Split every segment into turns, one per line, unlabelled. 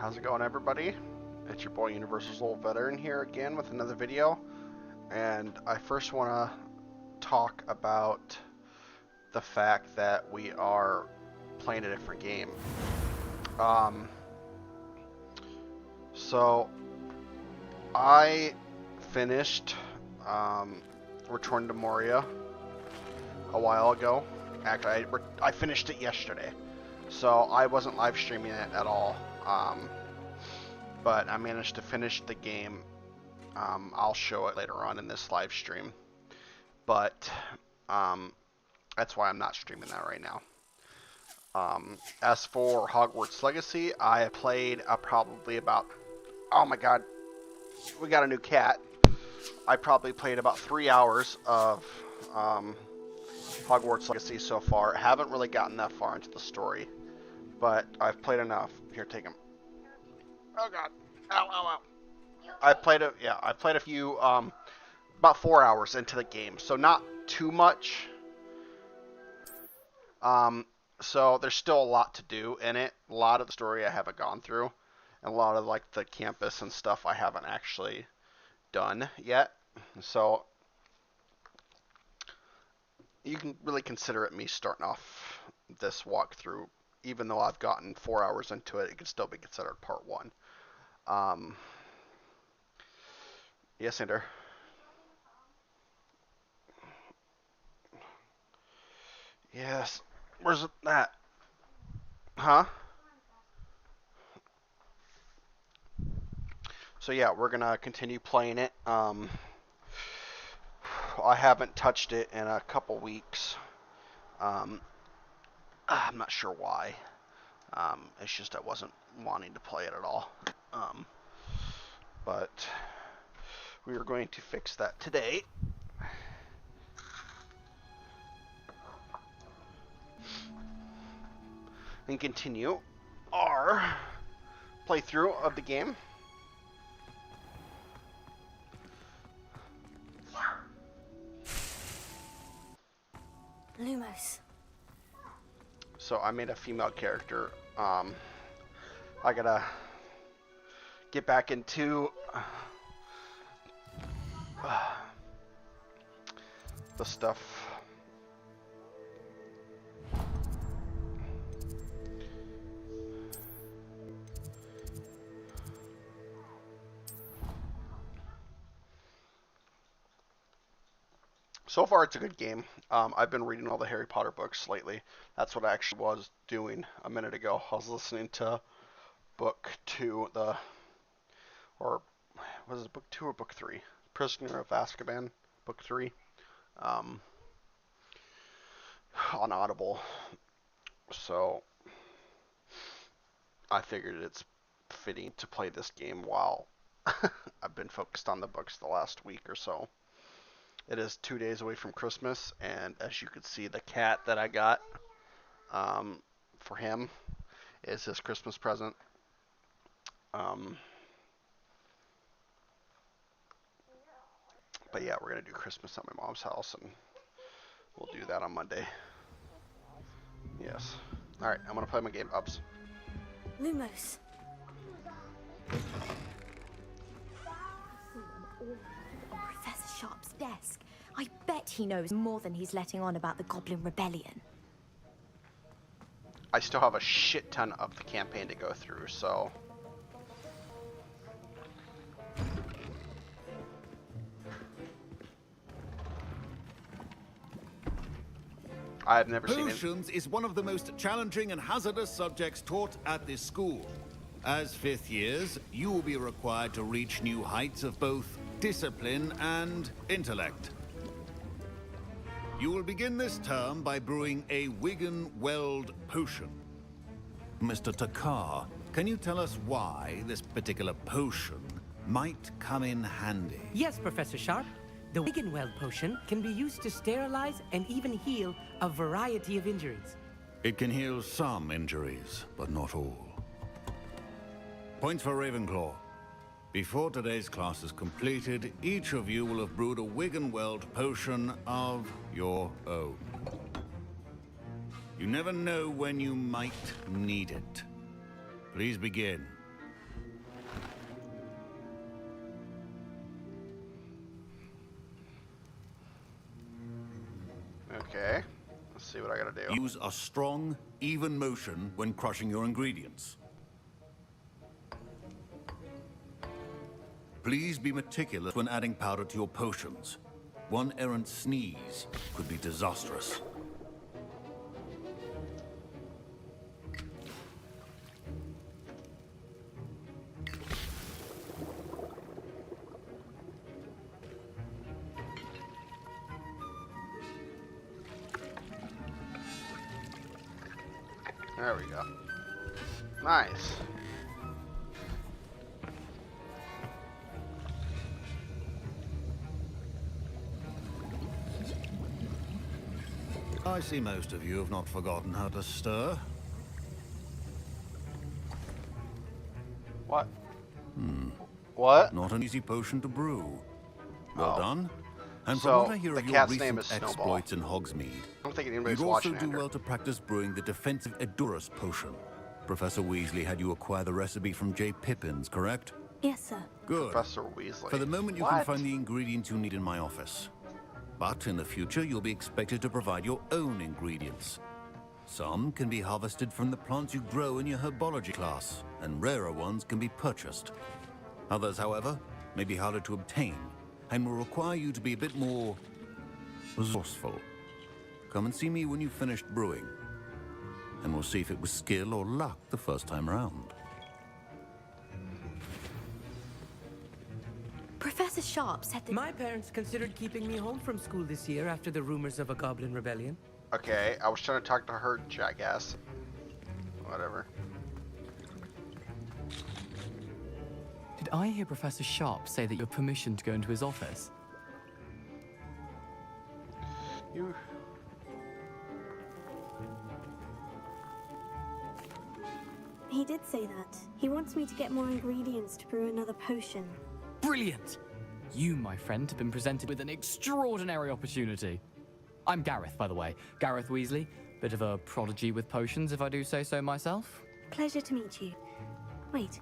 How's it going, everybody? It's your boy Universal Soul Veteran here again with another video, and I first want to talk about the fact that we are playing a different game. So I finished Return to Moria a while ago. Actually, I finished it yesterday, so I wasn't live streaming it at all. But I managed to finish the game. I'll show it later on in this live stream, but that's why I'm not streaming that right now. As for Hogwarts Legacy, I played probably about, oh my god, we got a new cat. I probably played about 3 hours of Hogwarts Legacy so far. Haven't really gotten that far into the story, but I've played enough. Here, take him. Oh god. Ow, ow, ow. I played a few, about 4 hours into the game, so not too much. So there's still a lot to do in it. A lot of the story I haven't gone through, and a lot of like the campus and stuff I haven't actually done yet. So you can really consider it me starting off this walkthrough. Even though I've gotten 4 hours into it, it can still be considered part one. Yes, Ender. Yes. Where's that? Huh? So yeah, we're gonna continue playing it. I haven't touched it in a couple weeks. I'm not sure why. It's just I wasn't wanting to play it at all. But we are going to fix that today. And continue our playthrough of the game.
Lumos.
So I made a female character. I gotta get back into the stuff. So far, it's a good game. I've been reading all the Harry Potter books lately. That's what I actually was doing a minute ago. I was listening to book 2, or was it book 2 or book 3? Prisoner of Azkaban, book 3, on Audible. So I figured it's fitting to play this game while I've been focused on the books the last week or so. It is 2 days away from Christmas, and as you can see, the cat that I got for him is his Christmas present. But yeah, we're going to do Christmas at my mom's house, and we'll do that on Monday. Yes. Alright, I'm going to play my game. Ups.
Lumos. Professor Sharp's desk. I bet he knows more than he's letting on about the Goblin Rebellion.
I still have a shit ton of the campaign to go through, so... I've never seen it.
Potions is one of the most challenging and hazardous subjects taught at this school. As 5th years, you will be required to reach new heights of both discipline and intellect. You will begin this term by brewing a Wigan-Weld potion. Mr. Takar, can you tell us why this particular potion might come in handy?
Yes, Professor Sharp. The Wigan-Weld potion can be used to sterilize and even heal a variety of injuries.
It can heal some injuries, but not all. Points for Ravenclaw. Before today's class is completed, each of you will have brewed a Wigan-Weld potion of your own. You never know when you might need it. Please begin.
see what I gotta do.
Use a strong, even motion when crushing your ingredients. Please be meticulous when adding powder to your potions. One errant sneeze could be disastrous.
There we go. Nice.
I see most of you have not forgotten how to stir.
What? What?
Not an easy potion to brew. Well
Oh.
done. And
So,
from what I hear
the
of your
cat's name
recent
is Snowball.
exploits in Hogsmeade,
I don't think anybody's
you'd also
watching
do
Andrew.
well to practice brewing the defensive Edurus potion. Professor Weasley had you acquire the recipe from J. Pippins, correct?
Yes, sir.
Good.
Professor Weasley.
For the moment, you
What?
can find the ingredients you need in my office. But in the future, you'll be expected to provide your own ingredients. Some can be harvested from the plants you grow in your herbology class, and rarer ones can be purchased. Others, however, may be harder to obtain, and will require you to be a bit more resourceful. Come and see me when you've finished brewing, and we'll see if it was skill or luck the first time around.
Professor Sharp said that...
My parents considered keeping me home from school this year after the rumors of a goblin rebellion.
Okay, I was trying to talk to her, jackass. Whatever.
Did I hear Professor Sharp say that you have permission to go into his office?
You...
He did say that. He wants me to get more ingredients to brew another potion.
Brilliant! You, my friend, have been presented with an extraordinary opportunity. I'm Gareth, by the way. Gareth Weasley. Bit of a prodigy with potions, if I do say so myself.
Pleasure to meet you. Wait,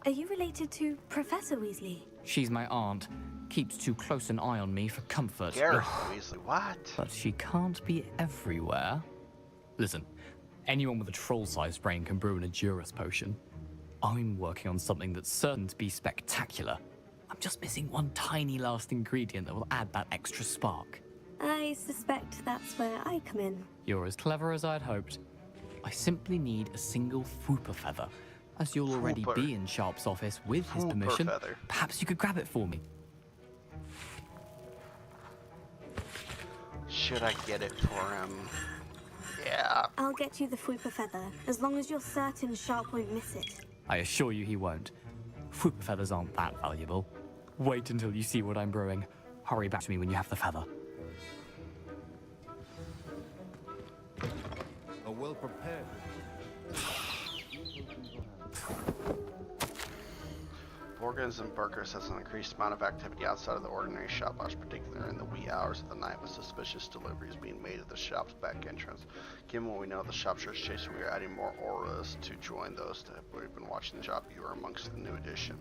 are you related to Professor Weasley?
She's my aunt. Keeps too close an eye on me for comfort.
Gareth
Ugh.
Weasley, what?
But she can't be everywhere. Listen, anyone with a troll-sized brain can brew an Edurus potion. I'm working on something that's certain to be spectacular. I'm just missing one tiny last ingredient that will add that extra spark.
I suspect that's where I come in.
You're as clever as I'd hoped. I simply need a single Fwooper feather. As you'll already
Fwooper.
be in Sharp's office with his
Fwooper
permission,
feather.
perhaps you could grab it for me.
Should I get it for him? Yeah.
I'll get you the Fwooper feather, as long as you're certain Sharp won't miss it.
I assure you he won't. Fwooper feathers aren't that valuable. Wait until you see what I'm brewing. Hurry back to me when you have the feather.
A well-prepared...
Morgans and Burgers has an increased amount of activity outside of the ordinary shop hours, particularly in the wee hours of the night, with suspicious deliveries being made at the shop's back entrance. Given what we know of the shop's chase, we are adding more auras to join those that have been watching the shop. You are amongst the new addition.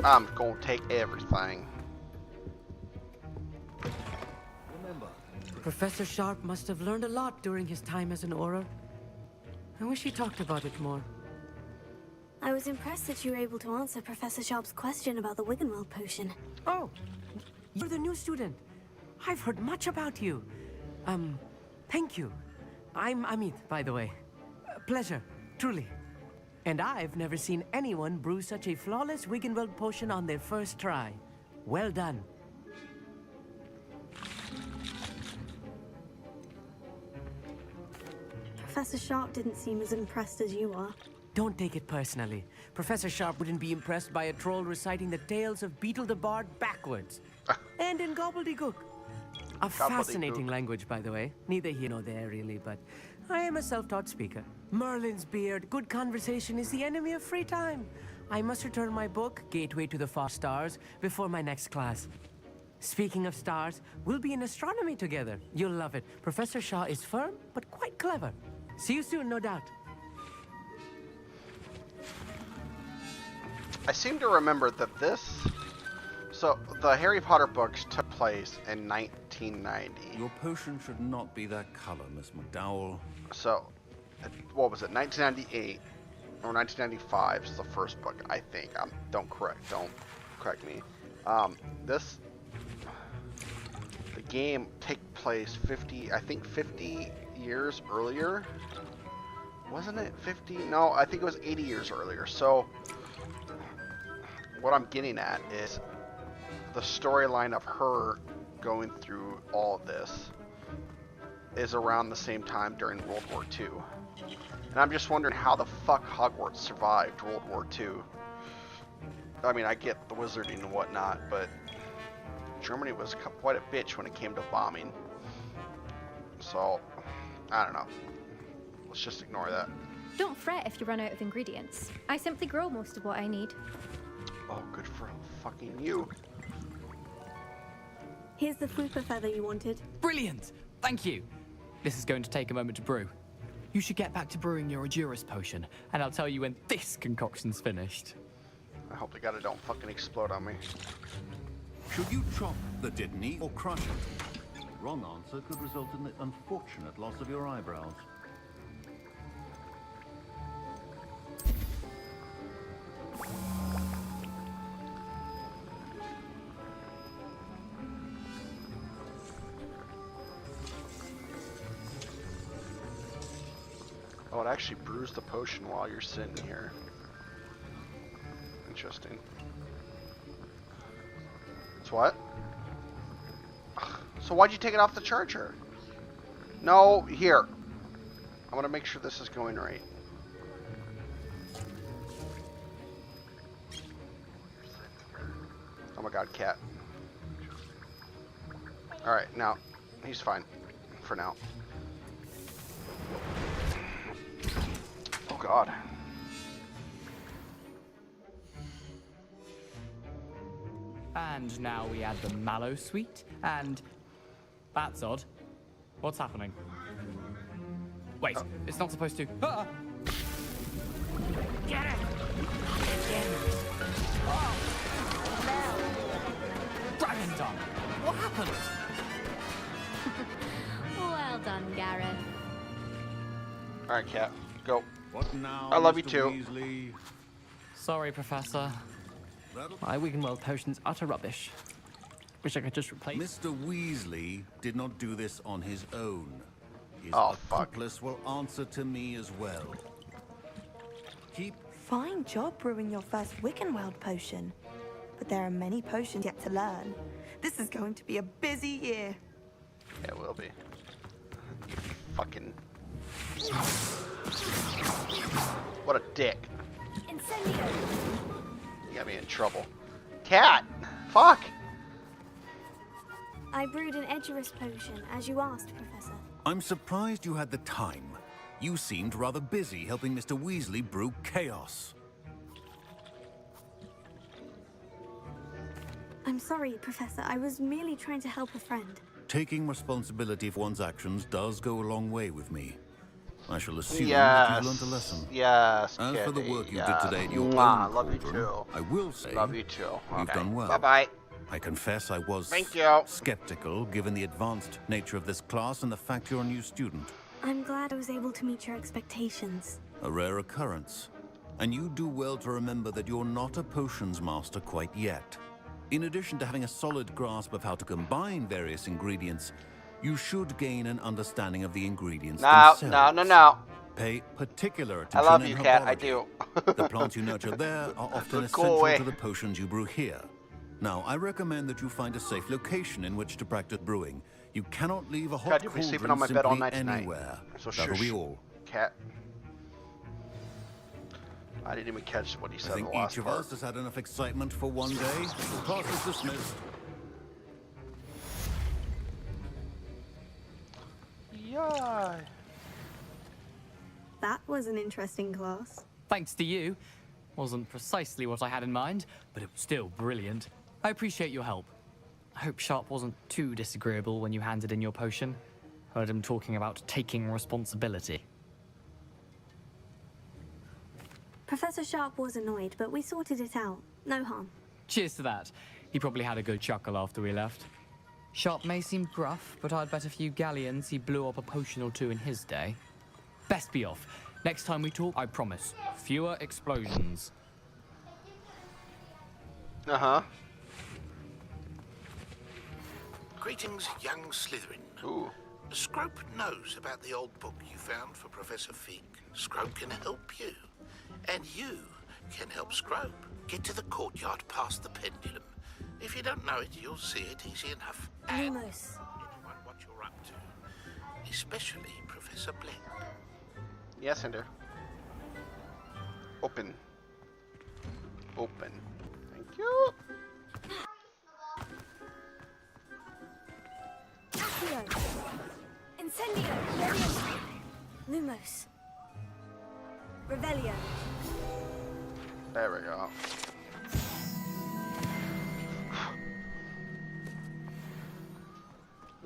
I'm gonna take everything.
Remember,
Professor Sharp must have learned a lot during his time as an Auror. I wish he talked about it more.
I was impressed that you were able to answer Professor Sharp's question about the Wiggenweld potion.
Oh, you're the new student. I've heard much about you. Thank you. I'm Amit, by the way. Pleasure, truly. And I've never seen anyone brew such a flawless Wiggenweld potion on their first try. Well done.
Professor Sharp didn't seem as impressed as you are.
Don't take it personally. Professor Sharp wouldn't be impressed by a troll reciting the tales of Beetle the Bard backwards. And in gobbledygook. A fascinating language, by the way. Neither here nor there, really, but I am a self-taught speaker. Merlin's beard, good conversation is the enemy of free time. I must return my book, Gateway to the Far Stars, before my next class. Speaking of stars, we'll be in astronomy together. You'll love it. Professor Shaw is firm, but quite clever. See you soon, no doubt.
I seem to remember that this So the Harry Potter books took place in 1990.
Your potion should not be that color, Miss McDowell.
So, what was it? 1998 or 1995 is the first book, I think. Don't correct me. The game take place 50 years earlier. Wasn't it 50? No, I think it was 80 years earlier. So, what I'm getting at is the storyline of her going through all of this is around the same time during World War II. And I'm just wondering how the fuck Hogwarts survived World War II. I mean, I get the wizarding and whatnot, but Germany was quite a bitch when it came to bombing. So, I don't know. Let's just ignore that.
Don't fret if you run out of ingredients. I simply grow most of what I need.
Oh, good for fucking you.
Here's the flooper feather you wanted.
Brilliant! Thank you. This is going to take a moment to brew. You should get back to brewing your Adurus potion, and I'll tell you when this concoction's finished.
I hope to God it don't fucking explode on me.
Should you chop the Didney or crush it? Wrong answer could result in the unfortunate loss of your eyebrows.
Oh, it actually brews the potion while you're sitting here. Interesting. It's what? So why'd you take it off the charger? No, here. I want to make sure this is going right. Oh my god, cat. Alright, now, he's fine. For now. Oh god.
And now we add the mallow sweet, and... That's odd. What's happening? Wait, it's not supposed to... Ah! Get it! Oh! Dragon tongue! What happened?
Well done, Gareth.
Alright, cat. Go.
What now,
I love you
Mr.
too.
Weasley?
Sorry, Professor. My Wiggenweld potion's utter rubbish. Wish I could just replace...
Mr. Weasley did not do this on his own. His
Oh, fuck.
accomplice will answer to me as well. Keep...
Fine job brewing your first Wiccanweld potion. But there are many potions yet to learn. This is going to be a busy year.
Yeah, it will be. Fucking... What a dick.
Incendio!
You got me in trouble. Cat! Fuck!
I brewed an Edurus potion, as you asked, Professor.
I'm surprised you had the time. You seemed rather busy helping Mr. Weasley brew chaos.
I'm sorry, Professor. I was merely trying to help a friend.
Taking responsibility for one's actions does go a long way with me. I shall assume that
Yes.
you've learned a lesson.
Yes,
As for the
kitty,
work you
yes.
did today in your
Mwah,
own
love you
cauldron,
too.
I will say
Love you too.
you've
Okay.
done well.
Bye-bye.
I confess I was
Thank you.
skeptical given the advanced nature of this class and the fact you're a new student.
I'm glad I was able to meet your expectations.
A rare occurrence. And you do well to remember that you're not a potions master quite yet. In addition to having a solid grasp of how to combine various ingredients, you should gain an understanding of the ingredients
No,
themselves.
no.
Pay particular
I
attention
love
in
you, cat. I
herbology.
do.
The plants you nurture there are often
Go
essential
away.
to the potions you brew here. Now, I recommend that you find a safe location in which to practice brewing. You cannot leave a hot
God, you'll be
cauldron
sleeping on my bed all
simply
night tonight.
anywhere.
So
That'll
shush.
be all.
Cat. I didn't even catch what he
I
said in
think
the last
each of
part.
us has had enough excitement for one day. Class is dismissed.
Yeah.
That was an interesting class.
Thanks to you. Wasn't precisely what I had in mind, but it was still brilliant. I appreciate your help. I hope Sharp wasn't too disagreeable when you handed in your potion. Heard him talking about taking responsibility.
Professor Sharp was annoyed, but we sorted it out. No harm.
Cheers to that. He probably had a good chuckle after we left. Sharp may seem gruff, but I'd bet a few galleons he blew up a potion or two in his day. Best be off. Next time we talk, I promise, fewer explosions.
Uh-huh.
Greetings, young Slytherin.
Ooh.
Scrope knows about the old book you found for Professor Fig. Scrope can help you. And you can help Scrope. Get to the courtyard past the pendulum. If you don't know it, you'll see it easy enough. And
Lumos.
anyone what you're up to. Especially Professor Black.
Yes, Ender. Open. Open. Thank you.
Accio. Incendio. Lumos. Revelio.
There we go.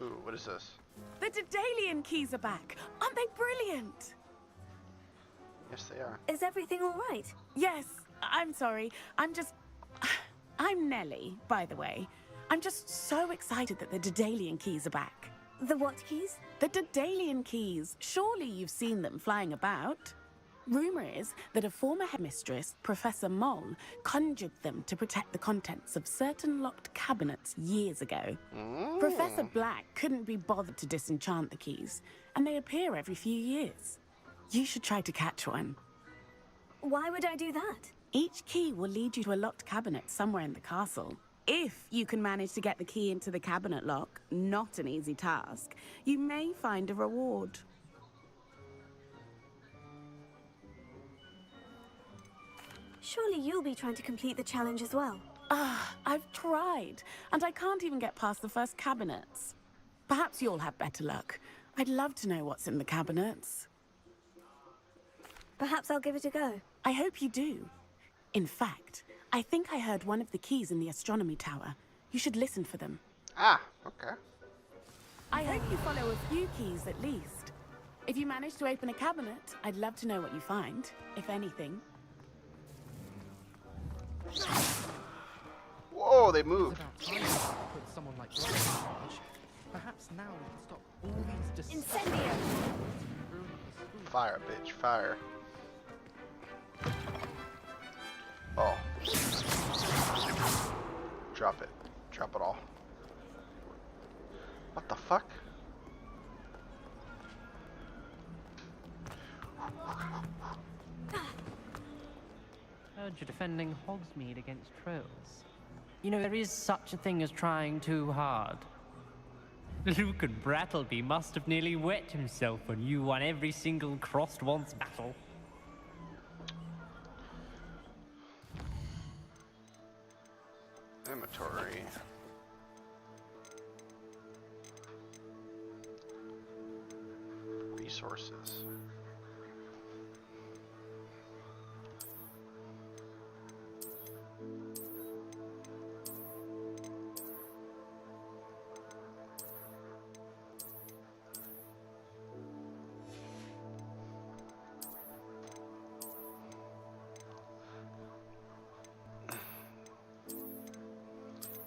Ooh, what is this?
The Daedalian keys are back. Aren't they brilliant?
Yes, they are.
Is everything all right?
Yes, I'm sorry. I'm Nellie, by the way. I'm just so excited that the Daedalian keys are back.
The what keys?
The Daedalian keys. Surely you've seen them flying about. Rumor is that a former headmistress, Professor Moll, conjured them to protect the contents of certain locked cabinets years ago. Professor Black couldn't be bothered to disenchant the keys, and they appear every few years. You should try to catch one.
Why would I do that?
Each key will lead you to a locked cabinet somewhere in the castle. If you can manage to get the key into the cabinet lock, not an easy task, you may find a reward.
Surely you'll be trying to complete the challenge as well.
I've tried, and I can't even get past the first cabinets. Perhaps you'll have better luck. I'd love to know what's in the cabinets.
Perhaps I'll give it a go.
I hope you do. In fact, I think I heard one of the keys in the astronomy tower. You should listen for them.
Ah, okay.
I hope you follow a few keys at least. If you manage to open a cabinet, I'd love to know what you find, if anything.
Whoa, they moved.
Put someone like Black in charge. Perhaps now we can stop all these
Incendio!
Fire, bitch, fire. Oh. Drop it. Drop it all. What the fuck?
Heard you're defending Hogsmeade against trolls. You know, there is such a thing as trying too hard. Luke and Brattleby must have nearly wet himself when you won every single crossed once battle.
Inventory. Resources.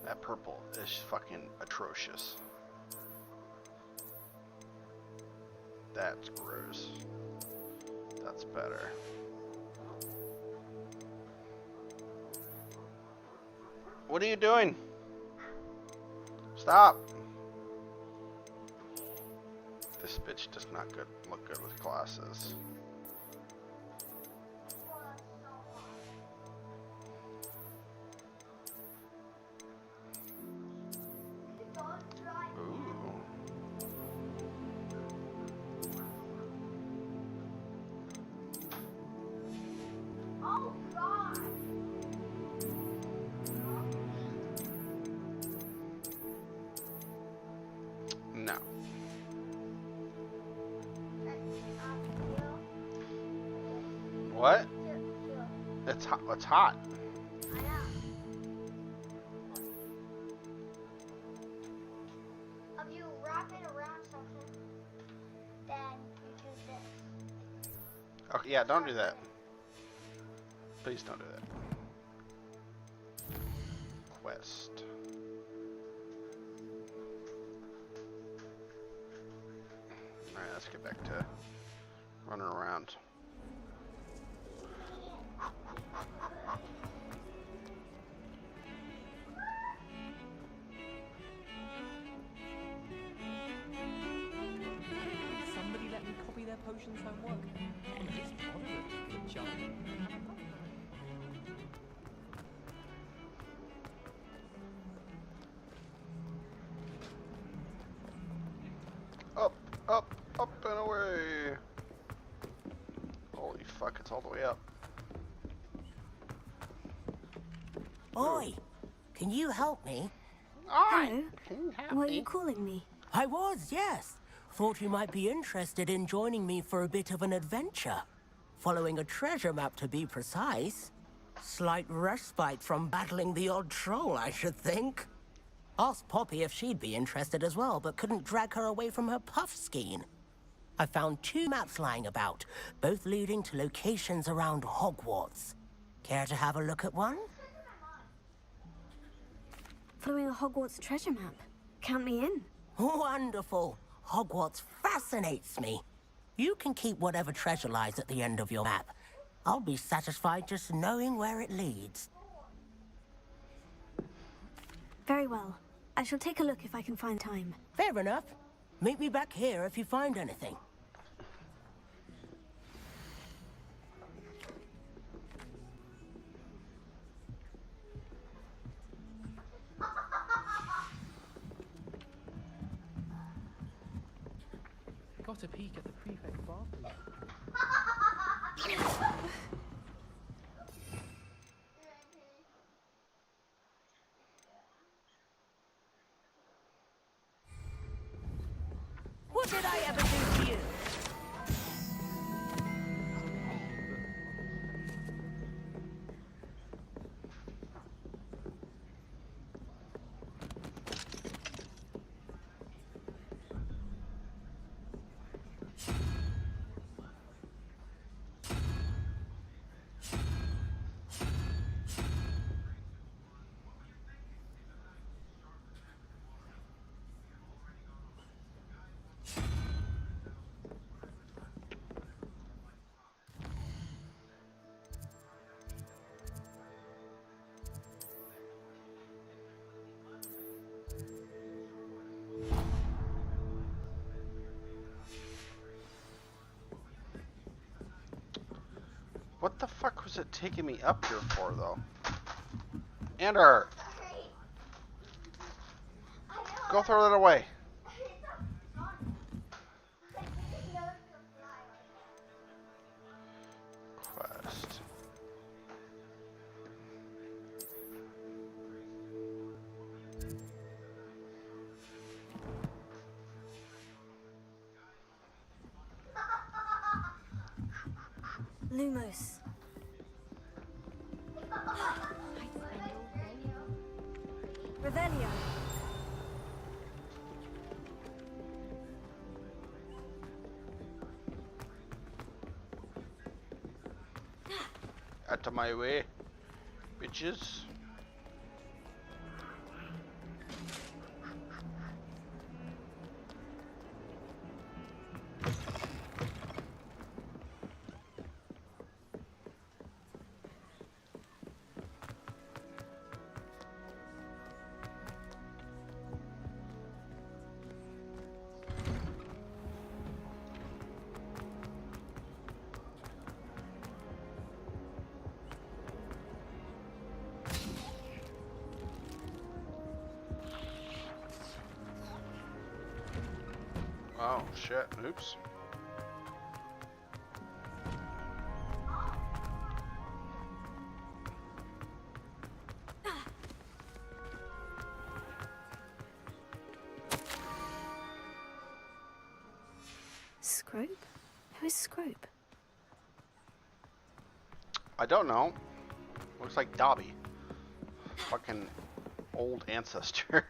That purple is fucking atrocious. That's gross. That's better. What are you doing? Stop! This bitch does not look good with glasses. No. What? It's hot. It's hot.
If you wrap it around something, then you do this.
Okay, yeah, don't do that. Please don't do that. quest. Alright, let's get back to running around.
Somebody let me copy their potions homework. I'm just tolerant for a child.
Up, up, up and away. Holy fuck, it's all the way up.
Oi, can you help me?
Hello? Were you calling me?
I was, yes. Thought you might be interested in joining me for a bit of an adventure. Following a treasure map, to be precise. Slight respite from battling the odd troll, I should think. Asked Poppy if she'd be interested as well, but couldn't drag her away from her puff skein. I found 2 maps lying about, both leading to locations around Hogwarts. Care to have a look at one?
Following a Hogwarts treasure map. Count me in.
Wonderful. Hogwarts fascinates me. You can keep whatever treasure lies at the end of your map. I'll be satisfied just knowing where it leads.
Very well. I shall take a look if I can find time.
Fair enough. Meet me back here if you find anything.
Got a peek at the prefect's bathroom.
What did I ever do to you?
What the fuck was it taking me up here for, though? Ender! Go throw that away. Quest.
Lumos. Revelio.
Out of my way, bitches. Oh shit, oops.
Scrope? Who is Scrope?
I don't know. Looks like Dobby. Fucking old ancestor.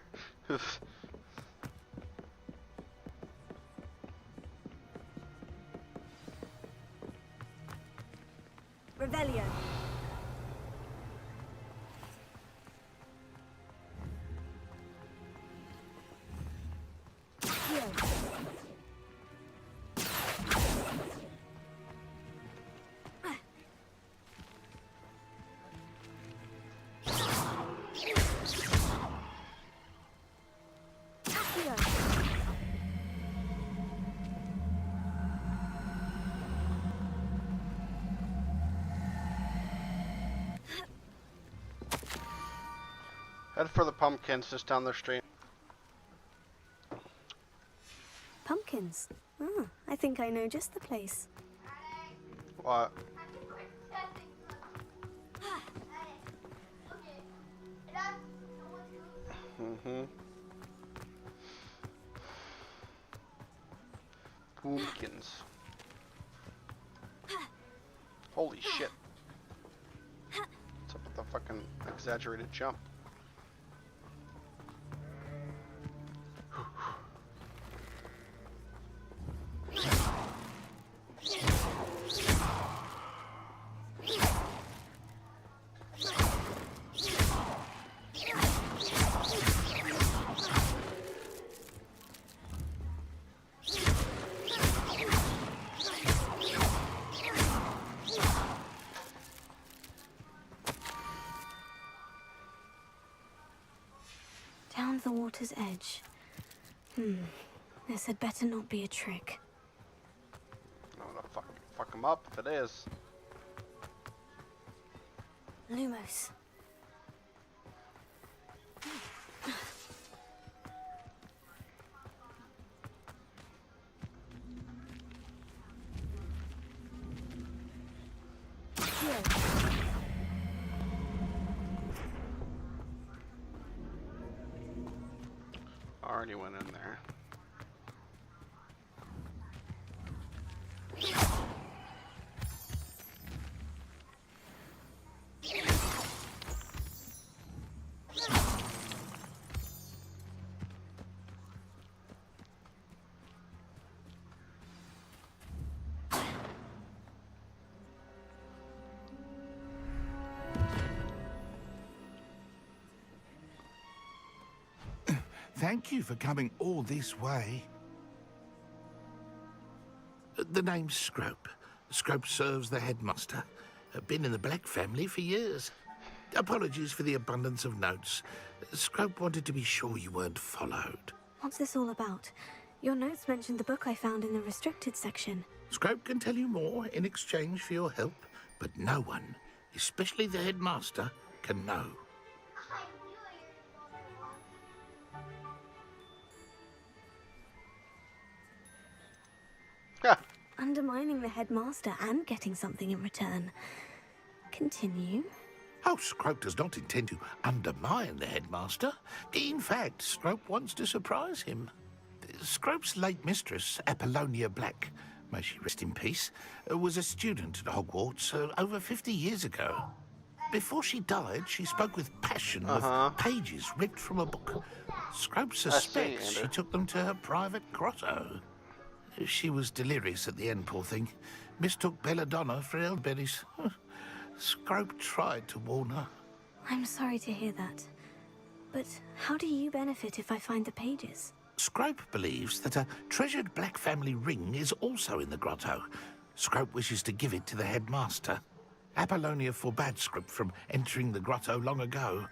Revelio.
Head for the pumpkins just down the street.
Pumpkins? Oh, I think I know just the place.
What? Mm-hmm. Pumpkins. Holy shit. What's up with the fucking exaggerated jump?
Down the water's edge. This had better not be a trick.
I'm gonna fuck him up if it is.
Lumos.
Already went in there.
Thank you for coming all this way. The name's Scrope. Scrope serves the headmaster. Been in the Black family for years. Apologies for the abundance of notes. Scrope wanted to be sure you weren't followed.
What's this all about? Your notes mentioned the book I found in the restricted section.
Scrope can tell you more in exchange for your help, but no one, especially the headmaster, can know.
Undermining the headmaster and getting something in return. Continue.
Oh, Scrope does not intend to undermine the headmaster. In fact, Scrope wants to surprise him. Scrope's late mistress, Apollonia Black, may she rest in peace, was a student at Hogwarts over 50 years ago. Before she died, she spoke with passion of pages ripped from a book. Scrope suspects she took them to her private grotto. She was delirious at the end, poor thing. Mistook belladonna for elderberries. Scrope tried to warn her.
I'm sorry to hear that. But how do you benefit if I find the pages?
Scrope believes that a treasured Black family ring is also in the grotto. Scrope wishes to give it to the headmaster. Apollonia forbade Scrope from entering the grotto long ago.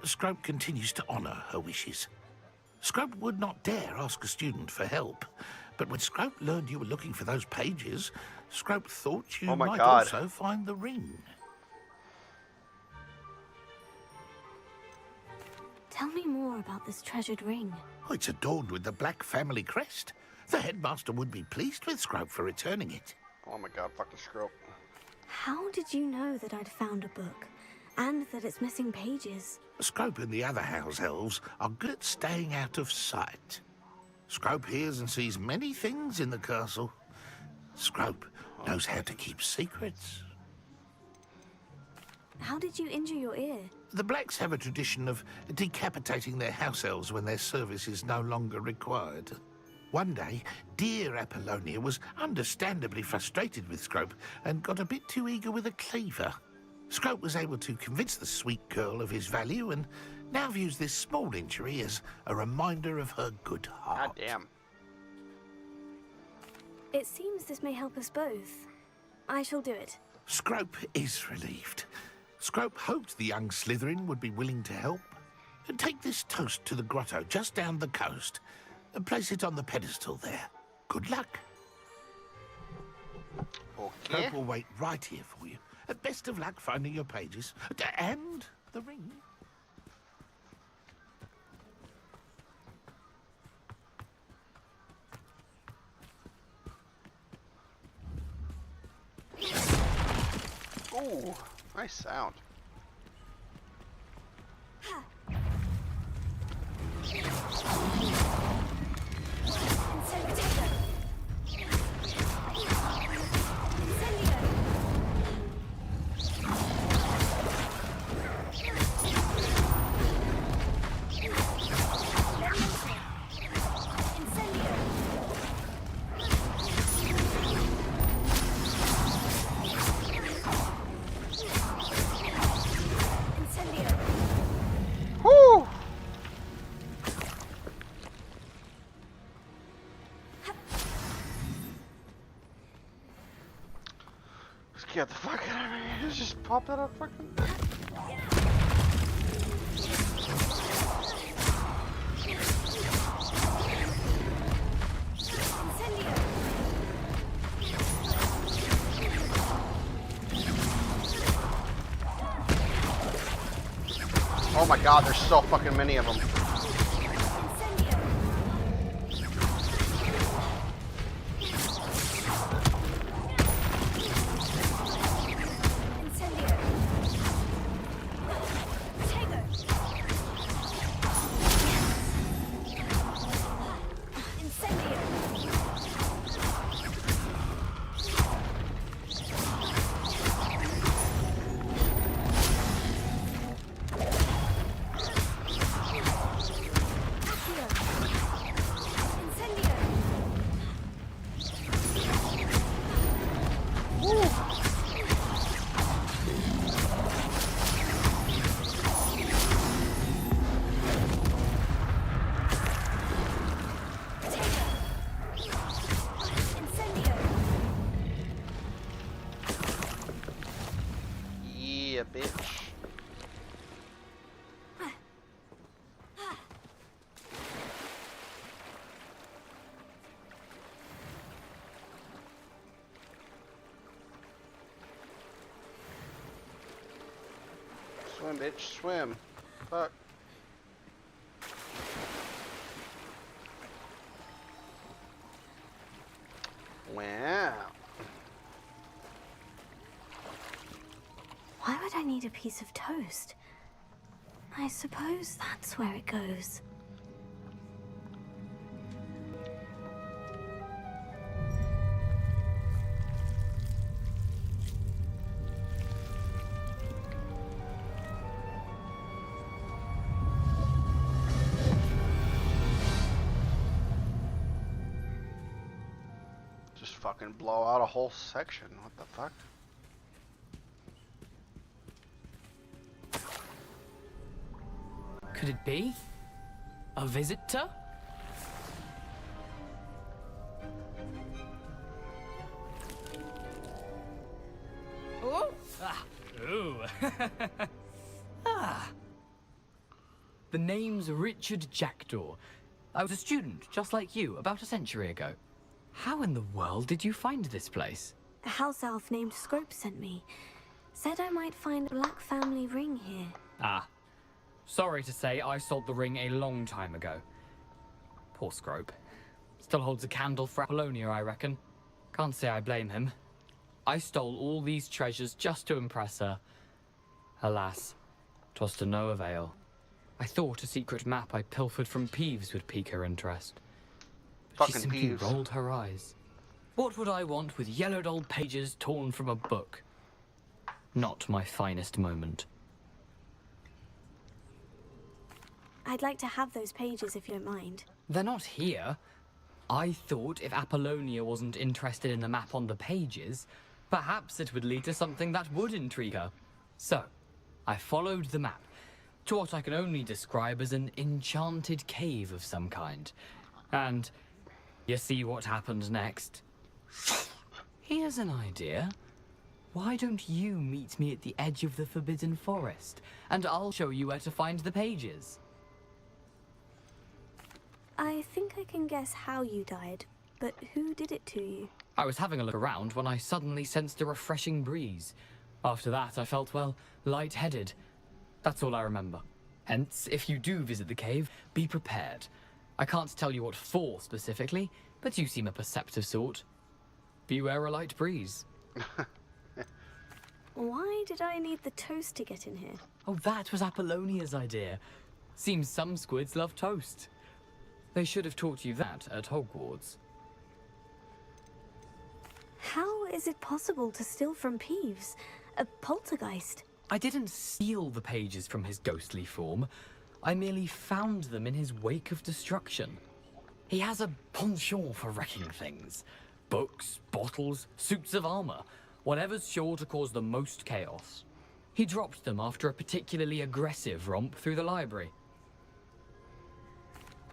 Scrope continues to honour her wishes. Scrope would not dare ask a student for help. But when Scrope learned you were looking for those pages, Scrope thought you might also find the ring.
Tell me more about this treasured ring.
Oh, it's adorned with the Black family crest. The headmaster would be pleased with Scrope for returning it.
Oh my god, fucking Scrope.
How did you know that I'd found a book? And that it's missing pages?
Scrope and the other house elves are good at staying out of sight. Scrope hears and sees many things in the castle. Scrope knows how to keep secrets.
How did you injure your ear?
The Blacks have a tradition of decapitating their house elves when their service is no longer required. One day, dear Apollonia was understandably frustrated with Scrope and got a bit too eager with a cleaver. Scrope was able to convince the sweet girl of his value and now views this small injury as a reminder of her good heart.
God damn.
It seems this may help us both. I shall do it.
Scrope is relieved. Scrope hoped the young Slytherin would be willing to help. Take this toast to the grotto just down the coast and place it on the pedestal there. Good luck.
Okay.
Scrope will wait right here for you. Best of luck finding your pages and the ring.
Ooh, nice sound. Woo! Let's get the fuck out of here. Just pop that up fucking. Oh my god, there's so fucking many of them. Yeah, bitch. Swim, bitch, swim. Fuck. Wow.
Why would I need a piece of toast? I suppose that's where it goes.
Just fucking blow out a whole section. What the fuck?
Could it be? A visitor? Oh! Ah! Ooh! Ah! The name's Richard Jackdaw. I was a student, just like you, about a century ago. How in the world did you find this place?
A house elf named Scrope sent me. Said I might find a black family ring here.
Ah. Sorry to say, I sold the ring a long time ago. Poor Scrope. Still holds a candle for Apollonia, I reckon. Can't say I blame him. I stole all these treasures just to impress her. Alas, 'twas to no avail. I thought a secret map I pilfered from Peeves would pique her interest. But she
Fucking
simply
Peeves.
rolled her eyes. What would I want with yellowed old pages torn from a book? Not my finest moment.
I'd like to have those pages if you don't mind.
They're not here. I thought if Apollonia wasn't interested in the map on the pages, perhaps it would lead to something that would intrigue her. So, I followed the map to what I can only describe as an enchanted cave of some kind. And you see what happened next? Here's an idea. Why don't you meet me at the edge of the Forbidden Forest, and I'll show you where to find the pages?
I think I can guess how you died, but who did it to you?
I was having a look around when I suddenly sensed a refreshing breeze. After that, I felt, well, lightheaded. That's all I remember. Hence, if you do visit the cave, be prepared. I can't tell you what for specifically, but you seem a perceptive sort. Beware a light breeze.
Why did I need the toast to get in here?
Oh, that was Apollonia's idea. Seems some squids love toast. They should have taught you that at Hogwarts.
How is it possible to steal from Peeves? A poltergeist?
I didn't steal the pages from his ghostly form. I merely found them in his wake of destruction. He has a penchant for wrecking things. Books, bottles, suits of armor. Whatever's sure to cause the most chaos. He dropped them after a particularly aggressive romp through the library.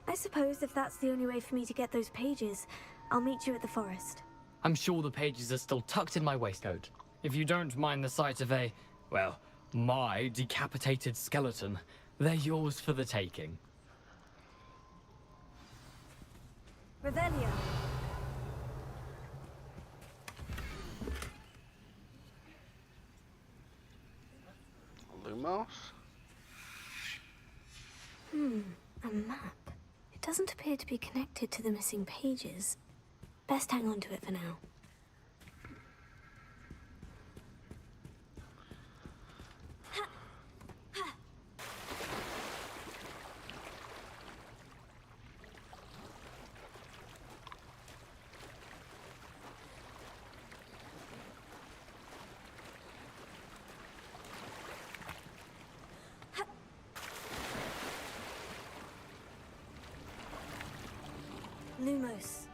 I suppose if that's the only way for me to get those pages, I'll meet you at the forest.
I'm sure the pages are still tucked in my waistcoat. If you don't mind the sight of a, well, my decapitated skeleton, they're yours for the taking.
Revelio.
Lumos?
A map. It doesn't appear to be connected to the missing pages. Best hang on to it for now. Lumos.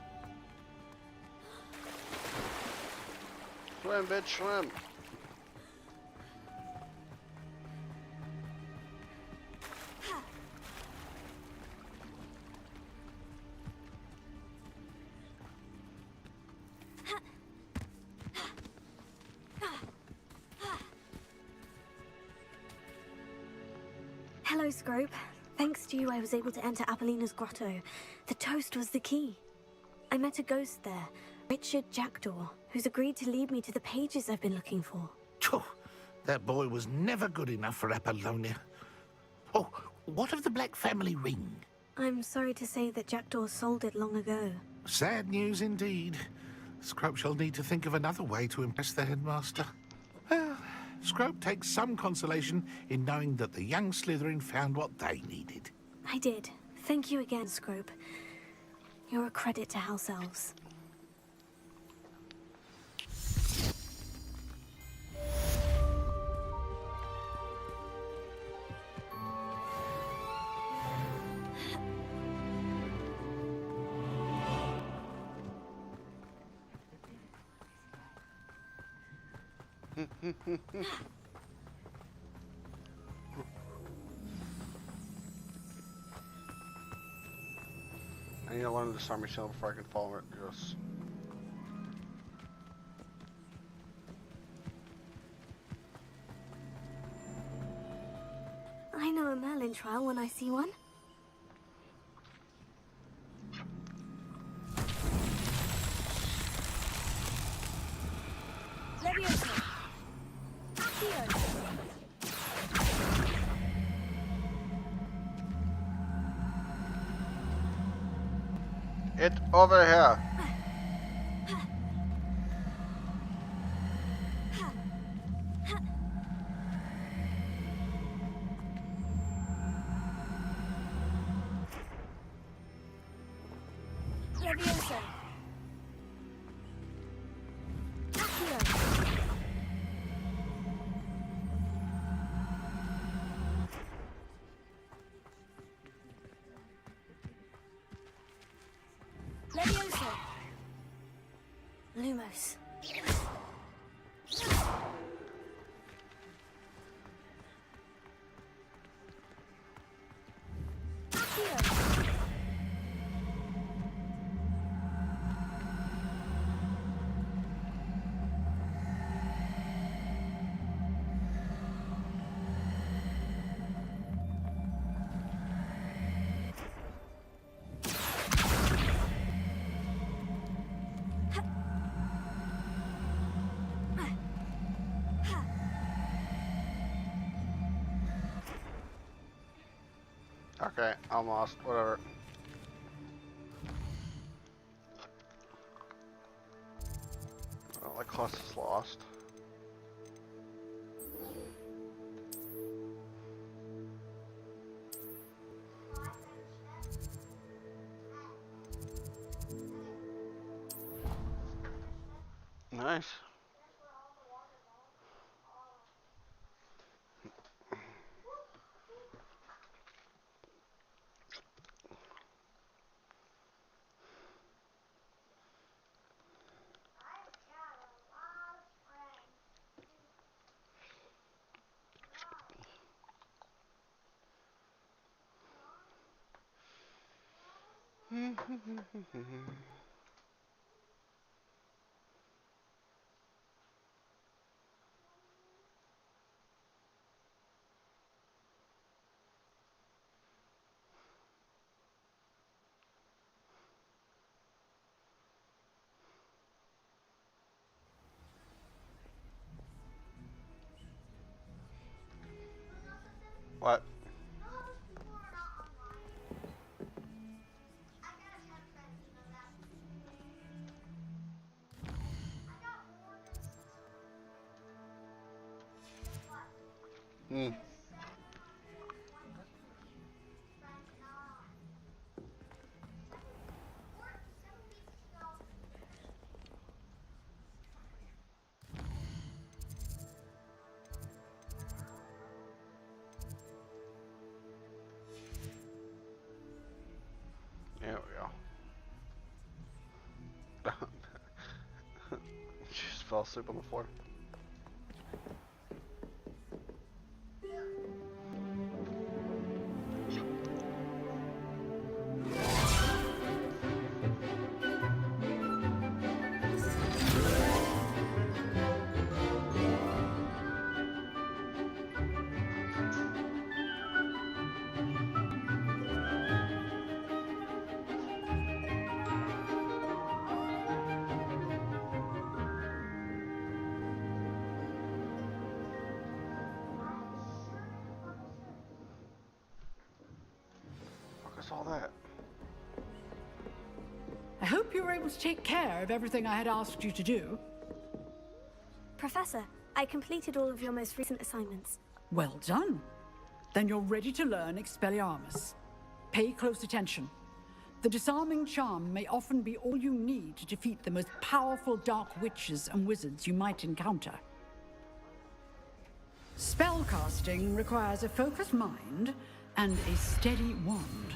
Swim, bitch, swim.
Hello, Scrope. Thanks to you, I was able to enter Apollina's grotto. The toast was the key. I met a ghost there, Richard Jackdaw, who's agreed to lead me to the pages I've been looking for.
Phew, that boy was never good enough for Apollonia. Oh, what of the Black family ring?
I'm sorry to say that Jackdaw sold it long ago.
Sad news indeed. Scrope shall need to think of another way to impress the headmaster. Well, Scrope takes some consolation in knowing that the young Slytherin found what they needed.
I did. Thank you again, Scrope. You're a credit to House Elves.
I need to learn the disarm shield before I can follow it. Yes.
I know a Merlin trial when I see one. Leviosa. Accio.
It over here.
Leviosa. Accio. Leviosa. Lumos. Accio.
Okay, I'm lost. Whatever. Well, the class is lost. Nice. What? Hmm. There we go. She just fell asleep on the floor. What's all that?
I hope you were able to take care of everything I had asked you to do.
Professor, I completed all of your most recent assignments.
Well done. Then you're ready to learn Expelliarmus. Pay close attention. The disarming charm may often be all you need to defeat the most powerful dark witches and wizards you might encounter. Spellcasting requires a focused mind and a steady wand.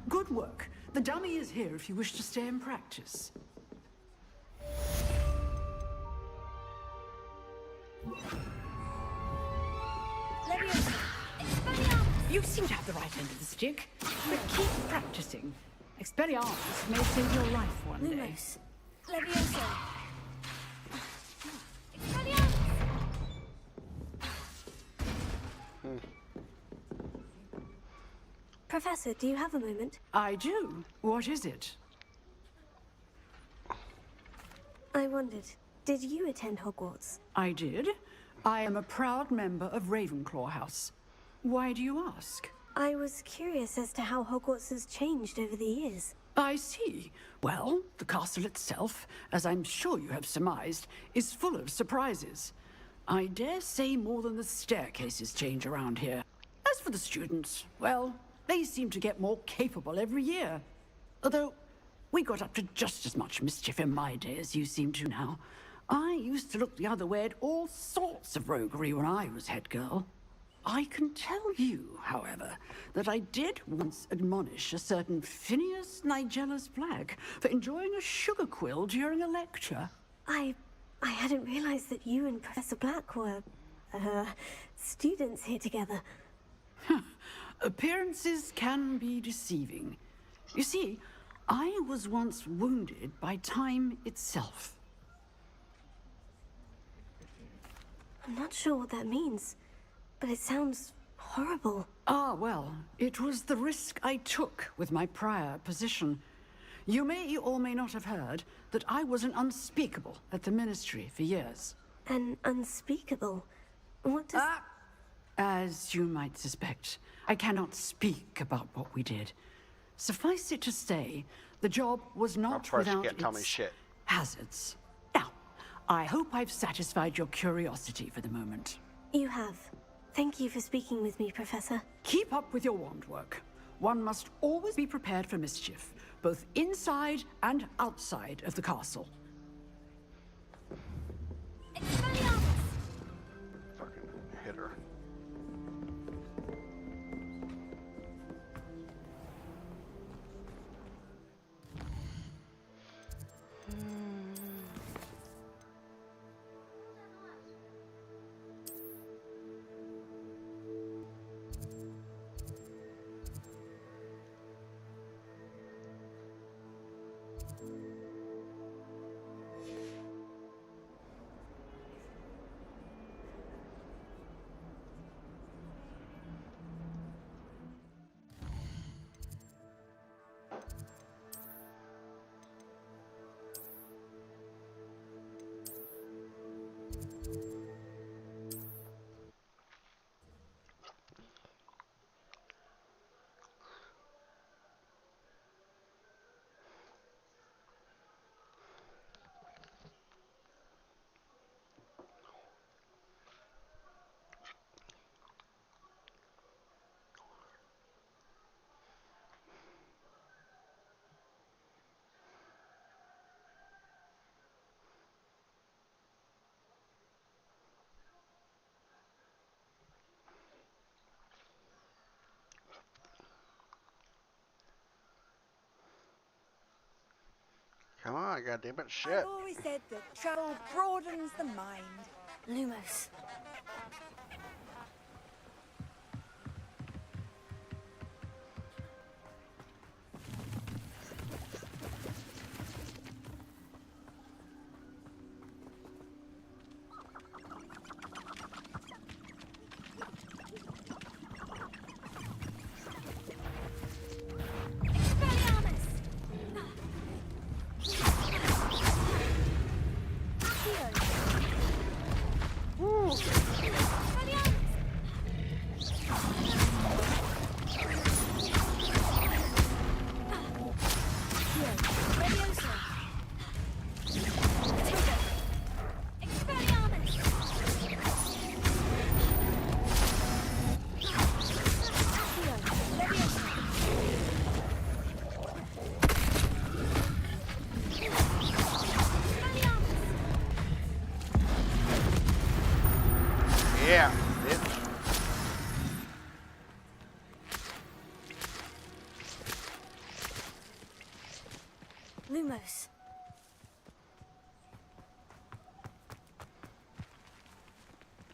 Good work. The dummy is here if you wish to stay and practice. You seem to have the right end of the stick, but keep practicing. Expelliarmus may save your life one day.
Lumos. Levioso. Professor, do you have a moment?
I do. What is it?
I wondered, did you attend Hogwarts?
I did. I am a proud member of Ravenclaw House. Why do you ask?
I was curious as to how Hogwarts has changed over the years.
I see. Well, the castle itself, as I'm sure you have surmised, is full of surprises. I dare say more than the staircases change around here. As for the students, well, they seem to get more capable every year. Although, we got up to just as much mischief in my day as you seem to now. I used to look the other way at all sorts of roguery when I was head girl. I can tell you, however, that I did once admonish a certain Phineas Nigellus Black for enjoying a sugar quill during a lecture.
I hadn't realized that you and Professor Black were, students here together.
Appearances can be deceiving. You see, I was once wounded by time itself.
I'm not sure what that means, but it sounds horrible.
Ah, well, it was the risk I took with my prior position. You may or may not have heard that I was an unspeakable at the Ministry for years.
An unspeakable? What does...
As you might suspect, I cannot speak about what we did. Suffice it to say, the job was not without its hazards. Now, I hope I've satisfied your curiosity for the moment.
You have. Thank you for speaking with me, Professor.
Keep up with your wand work. One must always be prepared for mischief, both inside and outside of the castle.
Fucking hit her. Come on, goddammit, shit.
I've always said that travel broadens the mind.
Lumos.
Yeah, bitch.
Lumos.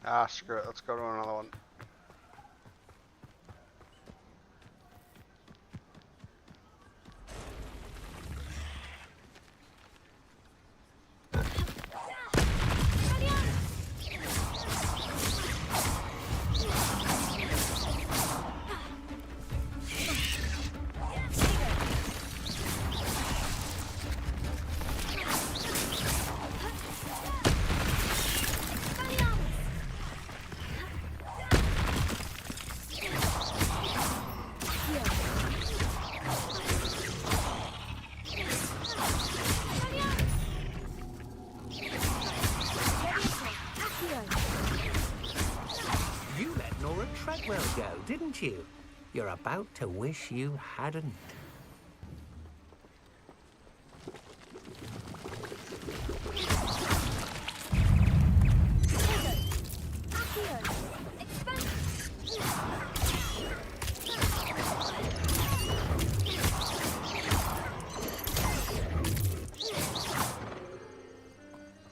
Ah, screw it. Let's go to another one.
You let Nora Treadwell go, didn't you? You're about to wish you hadn't.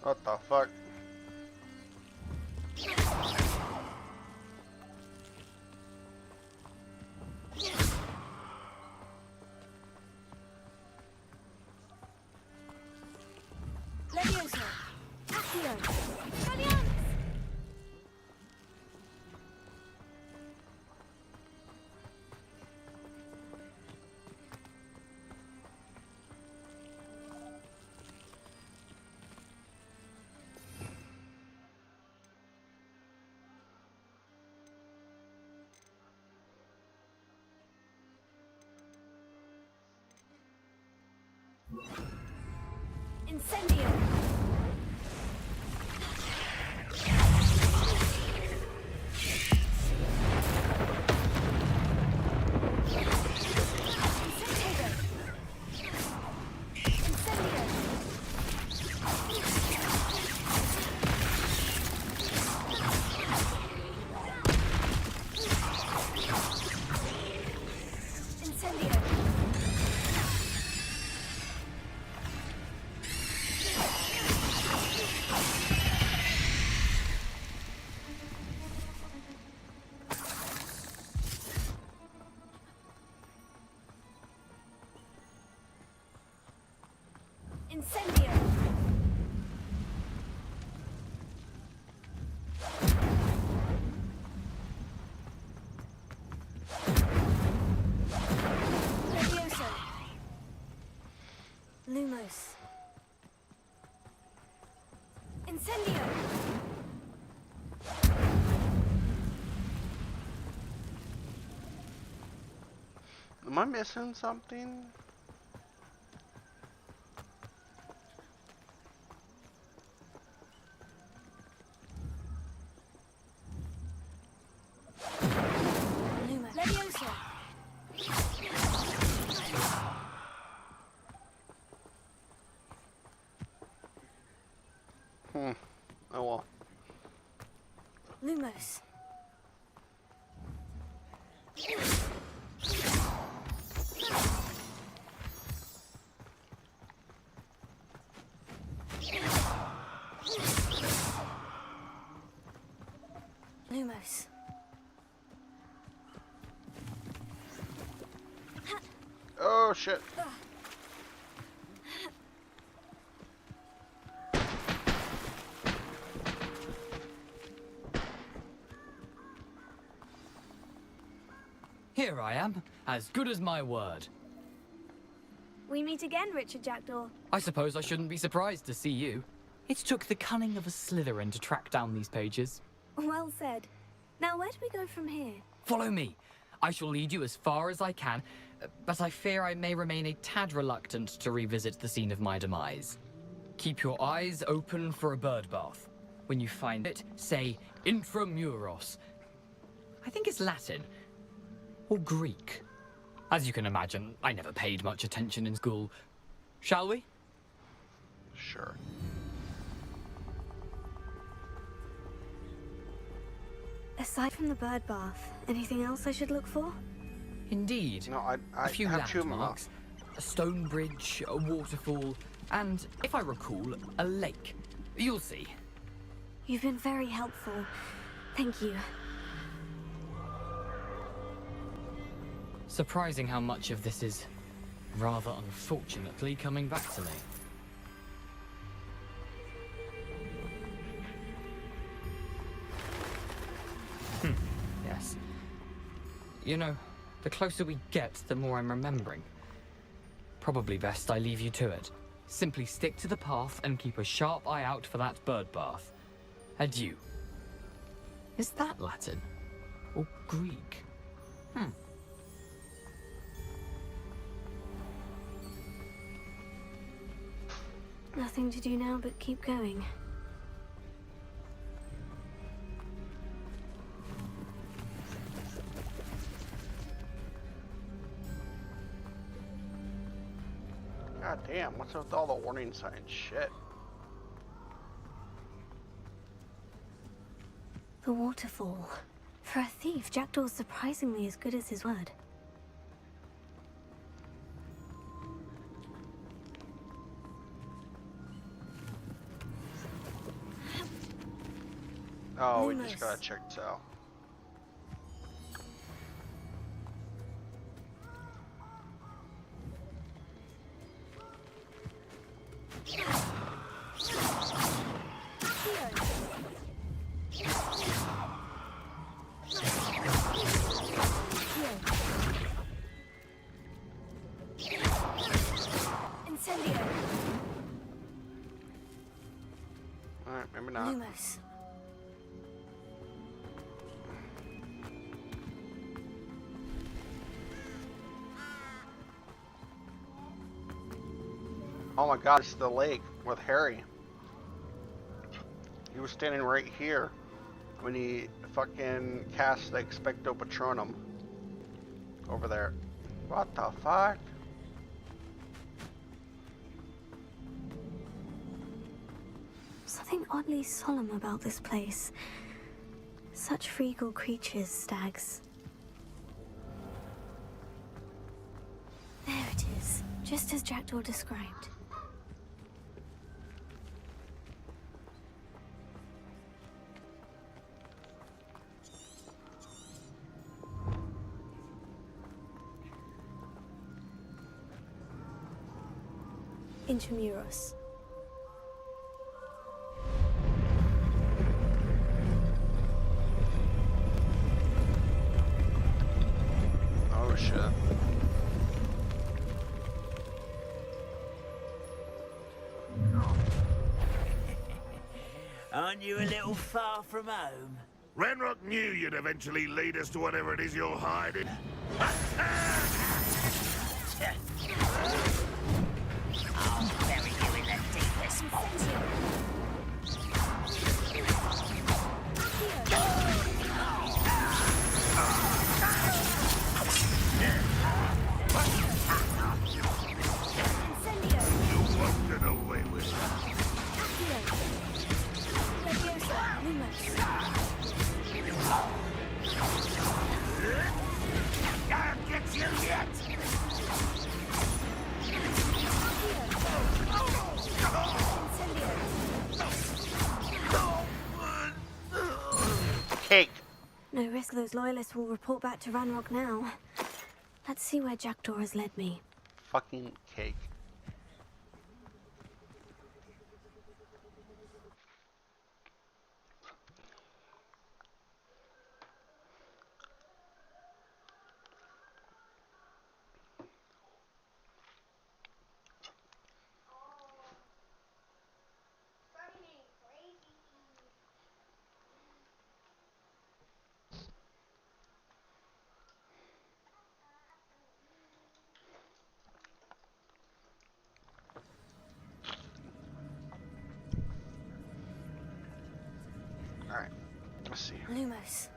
What the fuck?
Leviosa. Accio. Incendio. Incendio! Levioso! Lumos! Incendio!
Am I missing something?
Levioso!
Oh well.
Lumos! Lumos.
Oh shit.
Here I am, as good as my word.
We meet again, Richard Jackdaw.
I suppose I shouldn't be surprised to see you. It took the cunning of a Slytherin to track down these pages.
Well said. Now, where do we go from here?
Follow me. I shall lead you as far as I can, but I fear I may remain a tad reluctant to revisit the scene of my demise. Keep your eyes open for a bird bath. When you find it, say intramuros. I think it's Latin. Or Greek. As you can imagine, I never paid much attention in school. Shall we?
Sure.
Aside from the bird bath, anything else I should look for?
Indeed.
No, I
a few
have two
landmarks. A stone bridge, a waterfall, and, if I recall, a lake. You'll see.
You've been very helpful. Thank you.
Surprising how much of this is, rather unfortunately, coming back to me. Yes. You know, the closer we get, the more I'm remembering. Probably best I leave you to it. Simply stick to the path and keep a sharp eye out for that bird bath. Adieu. Is that Latin? Or Greek?
Nothing to do now but keep going.
God damn, what's with all the warning signs? Shit.
The waterfall. For a thief, Jackdaw's surprisingly as good as his word.
Oh, we just gotta check this out.
Incendio.
Alright, maybe not.
Lumos.
Oh my god, it's the lake with Harry. He was standing right here when he fucking cast the Expecto Patronum over there. What the fuck?
Something oddly solemn about this place. Such regal creatures, stags. There it is, just as Jackdaw described. Intramuros.
Oh shit.
Aren't you a little far from home?
Ranrock knew you'd eventually lead us to whatever it is you're hiding.
I'll bury you in the deepest spot.
You won't get away with it.
I'll get you yet!
Cake.
No risk those loyalists will report back to Ranrock now. Let's see where Jackdaw has led me.
Fucking cake. Alright, let's see.
Lumos.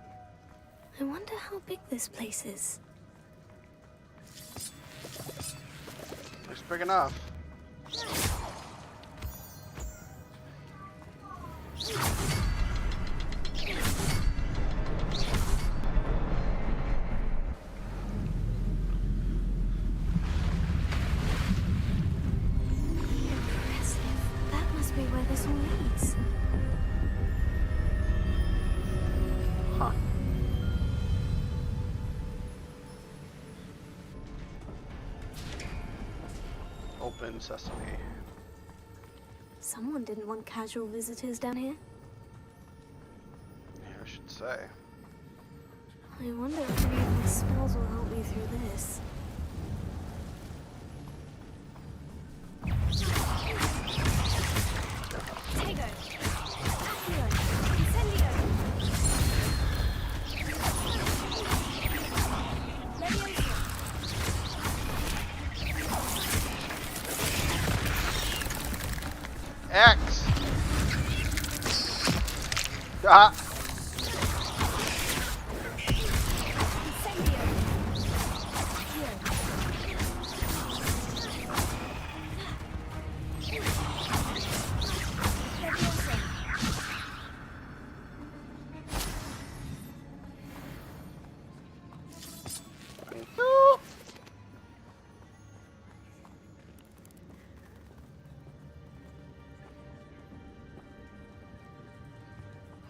I wonder how big this place is.
It's big enough.
Impressive. That must be where this all leads.
Huh. Open sesame.
Someone didn't want casual visitors down here.
Yeah, I should say.
I wonder if any of my spells will help me through this.
X. Ah.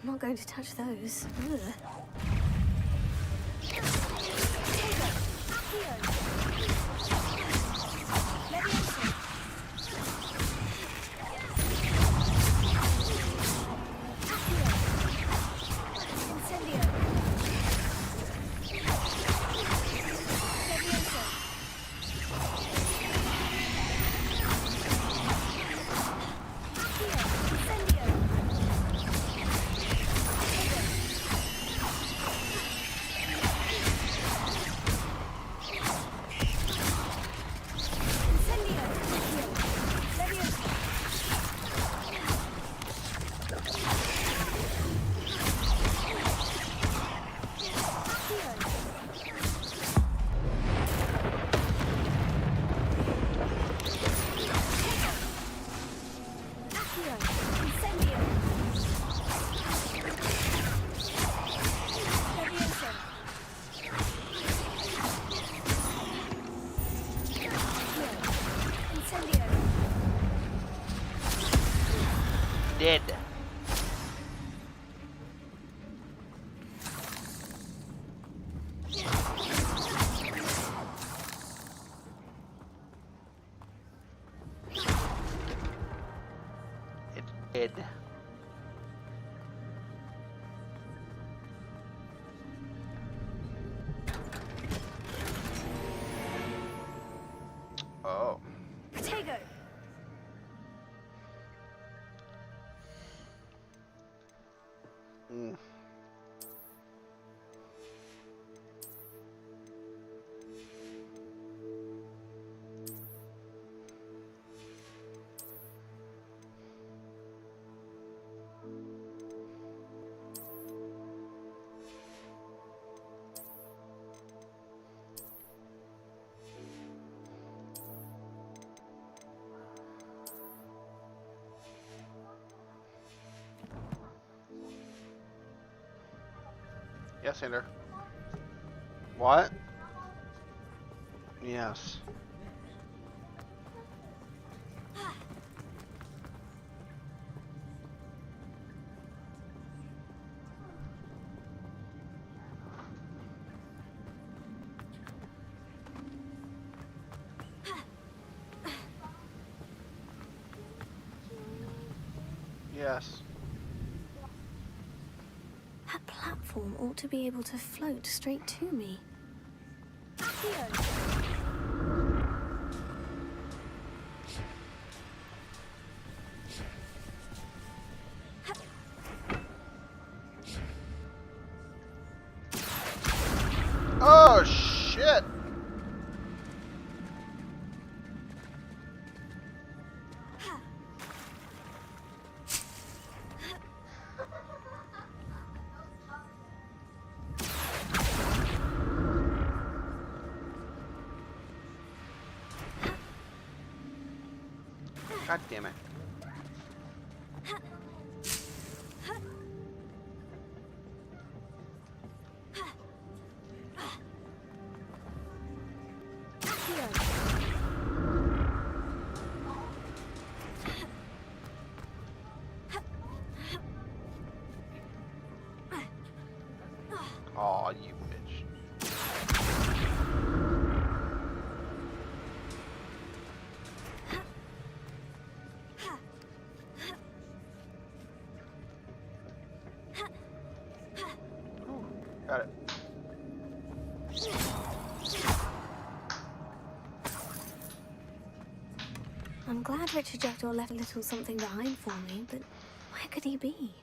I'm not going to touch those. Ugh.
Ed. Oh.
Potato.
Mm. Yes, Sander. What? Yes. Yes.
That platform ought to be able to float straight to me.
Oh shit! God damn it. Aw, you bitch. Ooh, got it.
I'm glad Richard Jackdaw left a little something behind for me, but where could he be?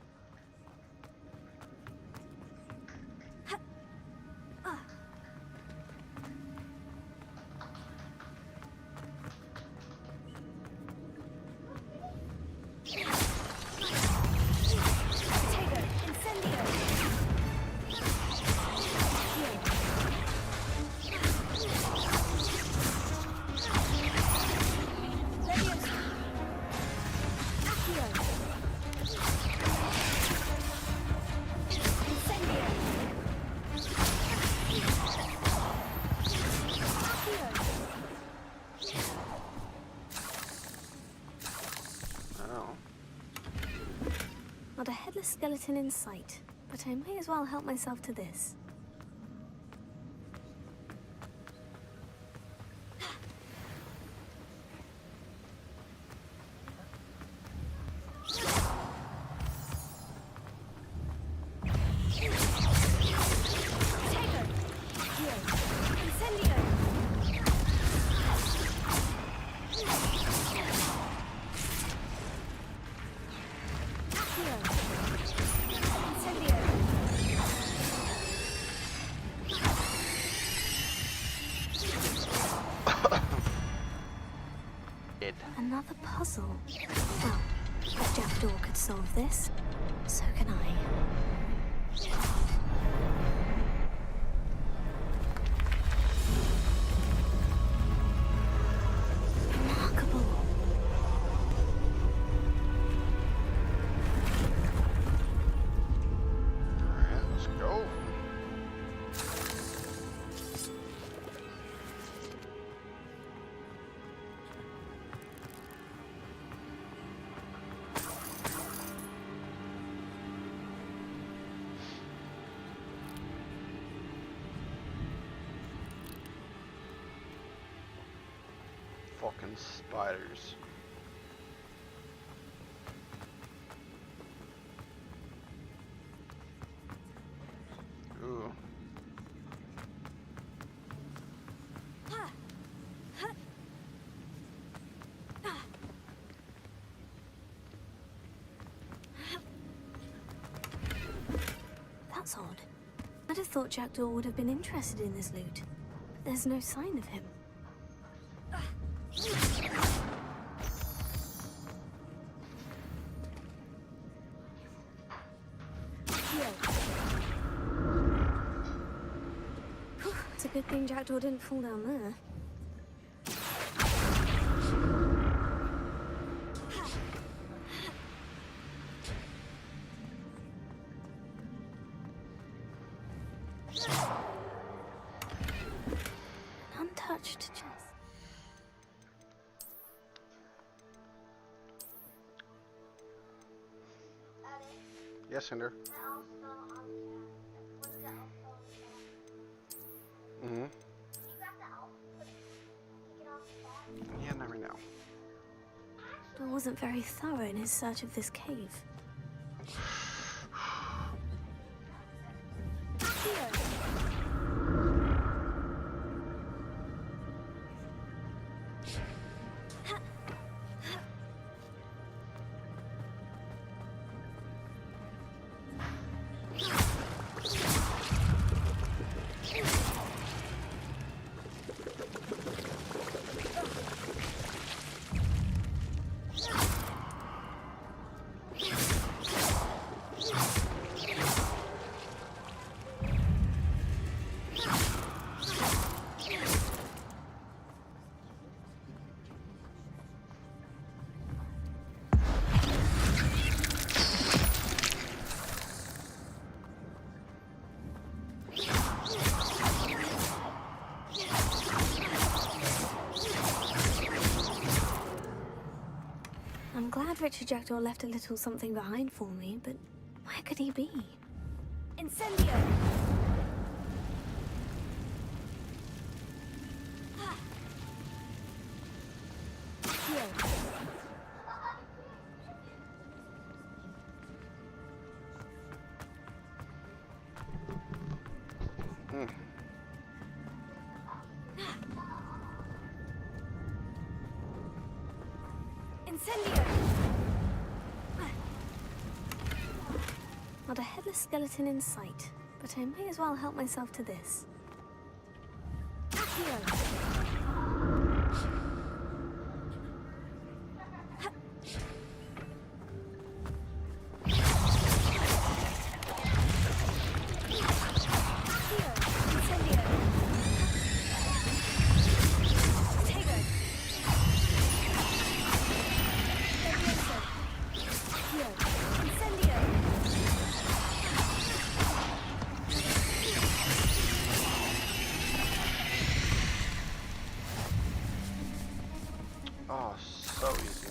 Not a headless skeleton in sight, but I may as well help myself to this. Another puzzle. Well, if Jackdaw could solve this, so can I. Remarkable.
Alright, let's go. Fucking spiders.
I'd have thought Jackdaw would have been interested in this loot. There's no sign of him. It's a good thing Jackdaw didn't fall down there. Untouched chest.
Yes, Cinder. Mm-hmm. Yeah, not right now.
Jackdaw wasn't very thorough in his search of this cave. I'm glad Richard Jackdaw left a little something behind for me, but where could he be? Incendio! Incendio! Not a headless skeleton in sight, but I may as well help myself to this. Accio!
Oh, so easy.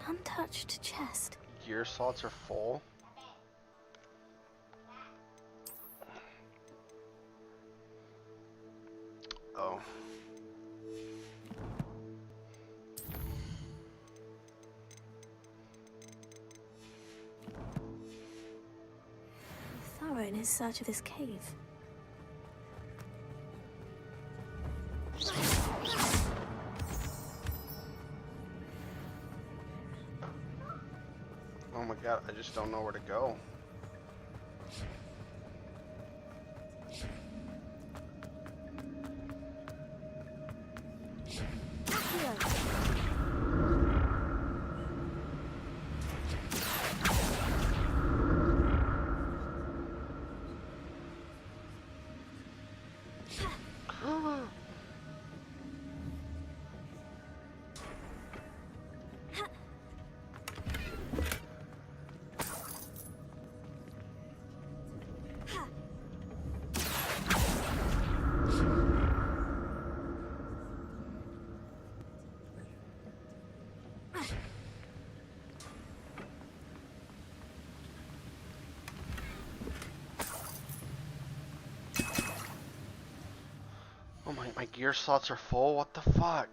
An untouched chest.
Gear slots are full. Oh.
Thorough in his search of this cave.
Oh my god, I just don't know where to go. Oh my gear slots are full, what the fuck?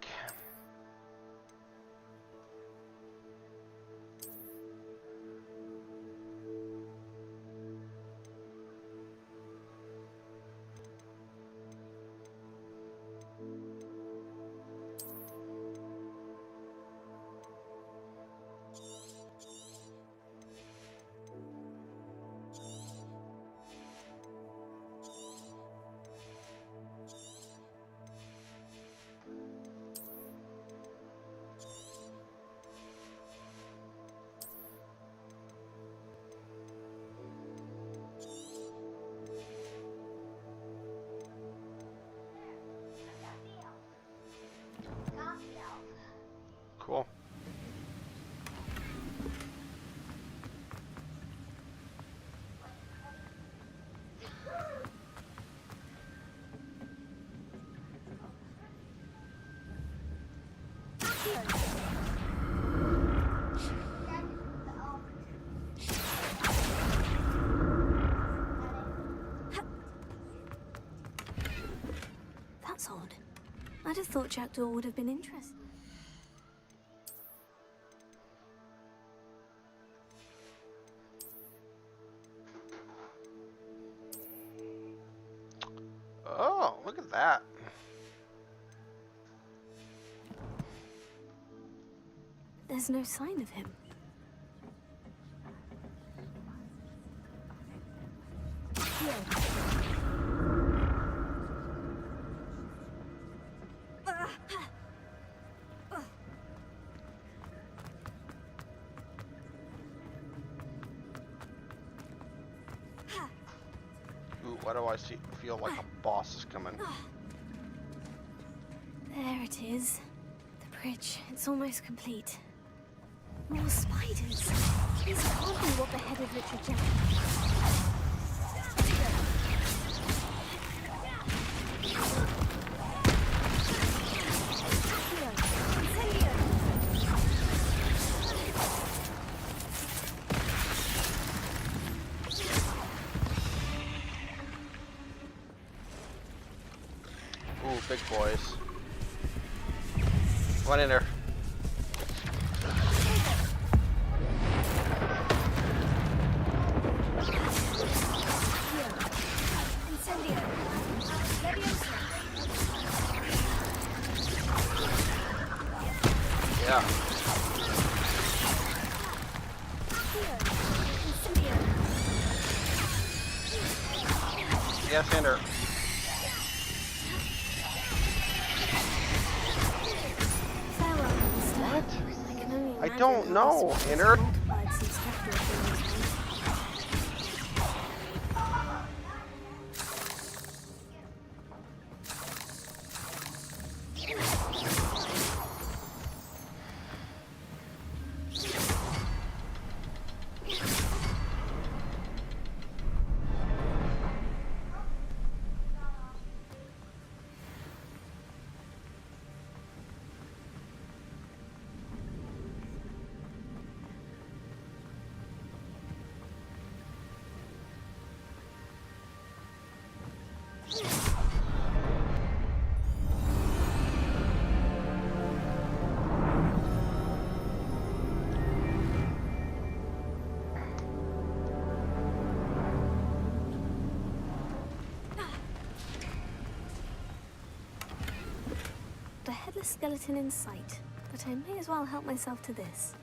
That's odd. I'd have thought Jackdaw would have been interested.
Oh, look at that.
There's no sign of him.
Ooh, why do I feel like a boss is coming?
There it is. The bridge. It's almost complete. More spiders. This can't be what the head of Richard Jackdaw.
Ooh, big boys. Run in there. Yeah. Yes, enter. What? I don't know, enter.
The headless skeleton in sight, but I may as well help myself to this.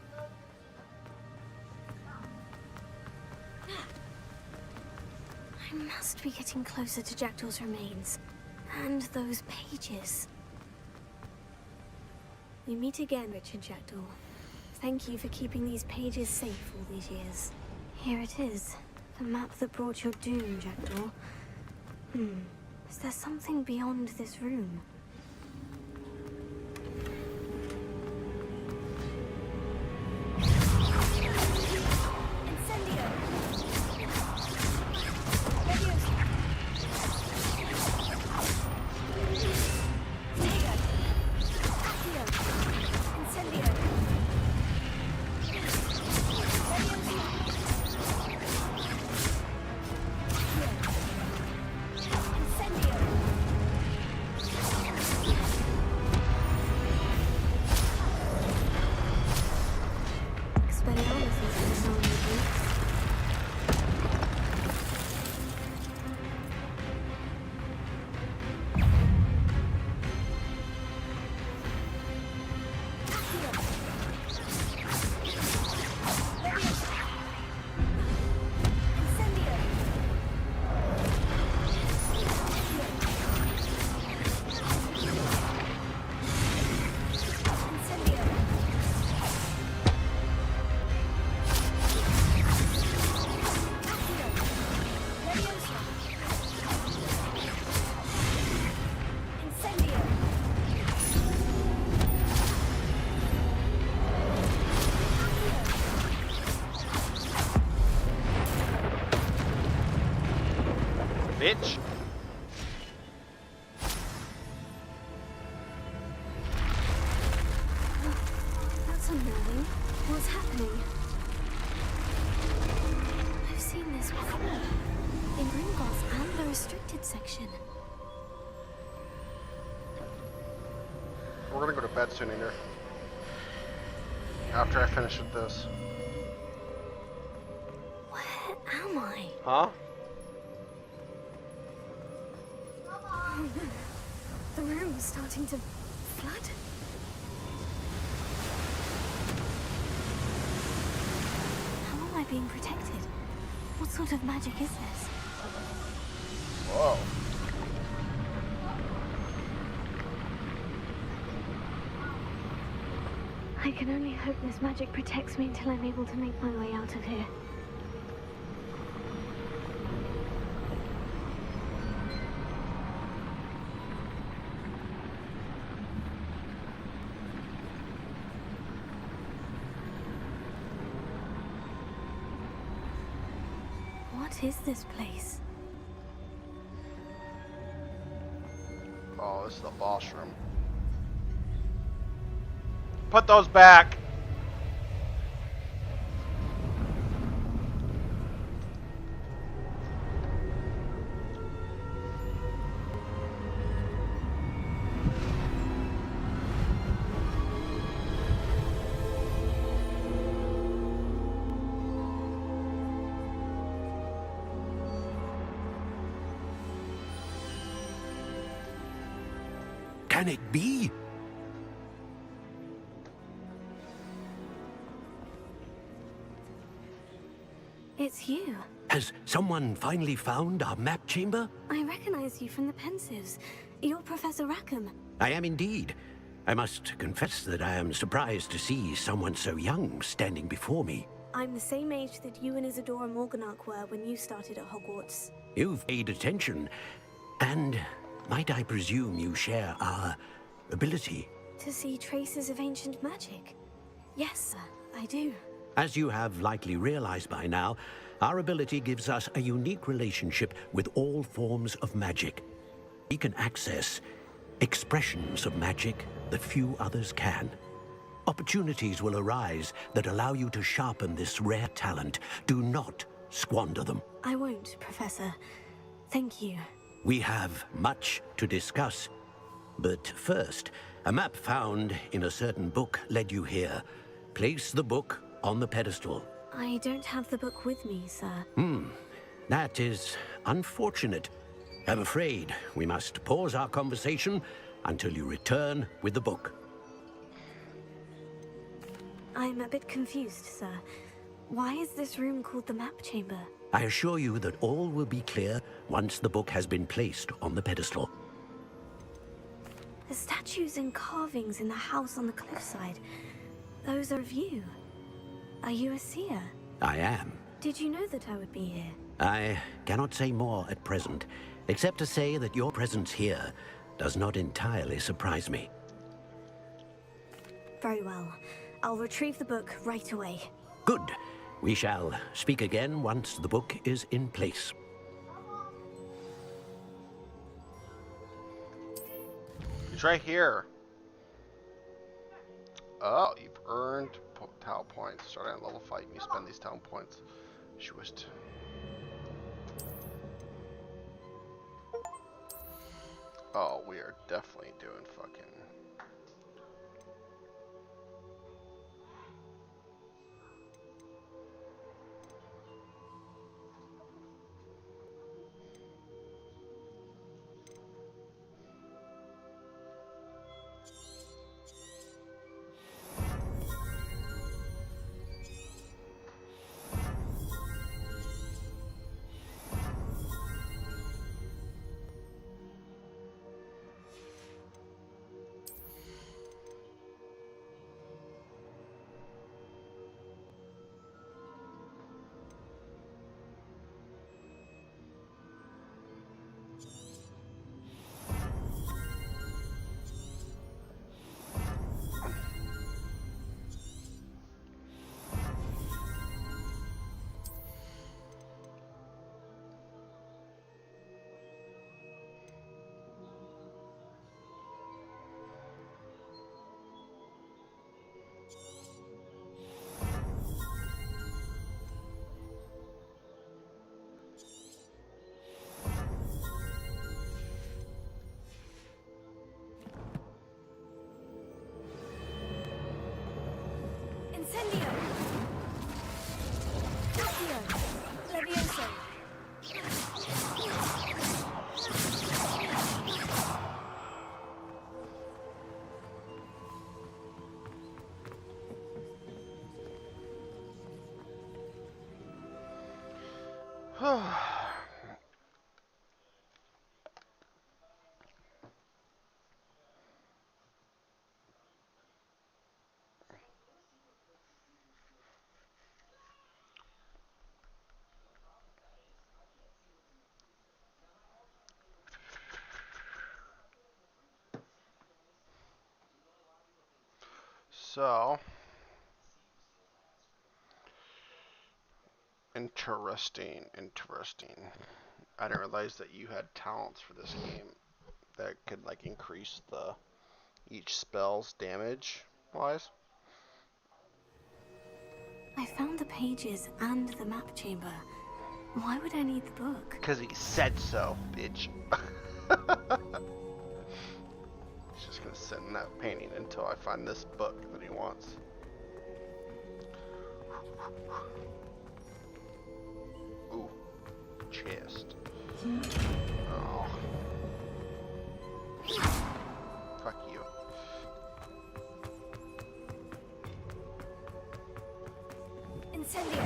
I must be getting closer to Jackdaw's remains. And those pages. We meet again, Richard Jackdaw. Thank you for keeping these pages safe all these years. Here it is. The map that brought your doom, Jackdaw. Is there something beyond this room? section.
We're gonna go to bed soon, Ender. After I finish with this.
Where am I?
Huh?
Oh no. The room is starting to flood. How am I being protected? What sort of magic is this?
Whoa.
I can only hope this magic protects me until I'm able to make my way out of here. What is this place?
Oh, this is the boss room. Put those back.
Can it be?
It's you.
Has someone finally found our map chamber?
I recognize you from the Pensives. You're Professor Rackham.
I am indeed. I must confess that I am surprised to see someone so young standing before me.
I'm the same age that you and Isadora Morganach were when you started at Hogwarts.
You've paid attention. And might I presume you share our ability?
To see traces of ancient magic? Yes, sir, I do.
As you have likely realized by now, our ability gives us a unique relationship with all forms of magic. We can access expressions of magic that few others can. Opportunities will arise that allow you to sharpen this rare talent. Do not squander them.
I won't, Professor. Thank you.
We have much to discuss. But first, a map found in a certain book led you here. Place the book on the pedestal.
I don't have the book with me, sir.
That is unfortunate. I'm afraid we must pause our conversation until you return with the book.
I'm a bit confused, sir. Why is this room called the map chamber?
I assure you that all will be clear once the book has been placed on the pedestal.
The statues and carvings in the house on the cliffside, those are of you. Are you a seer?
I am.
Did you know that I would be here?
I cannot say more at present, except to say that your presence here does not entirely surprise me.
Very well. I'll retrieve the book right away.
Good. We shall speak again once the book is in place.
It's right here. Oh, you've earned talent points. Starting at level 5, you spend these talent points. She was Oh, we are definitely doing fucking... So, interesting. I didn't realize that you had talents for this game that could like increase the each spell's damage wise.
I found the pages and the map chamber. Why would I need the book?
Because he said so, bitch. He's just gonna sit in that painting until I find this book that he wants. Ooh, chest. Oh. Fuck you.
Incendio.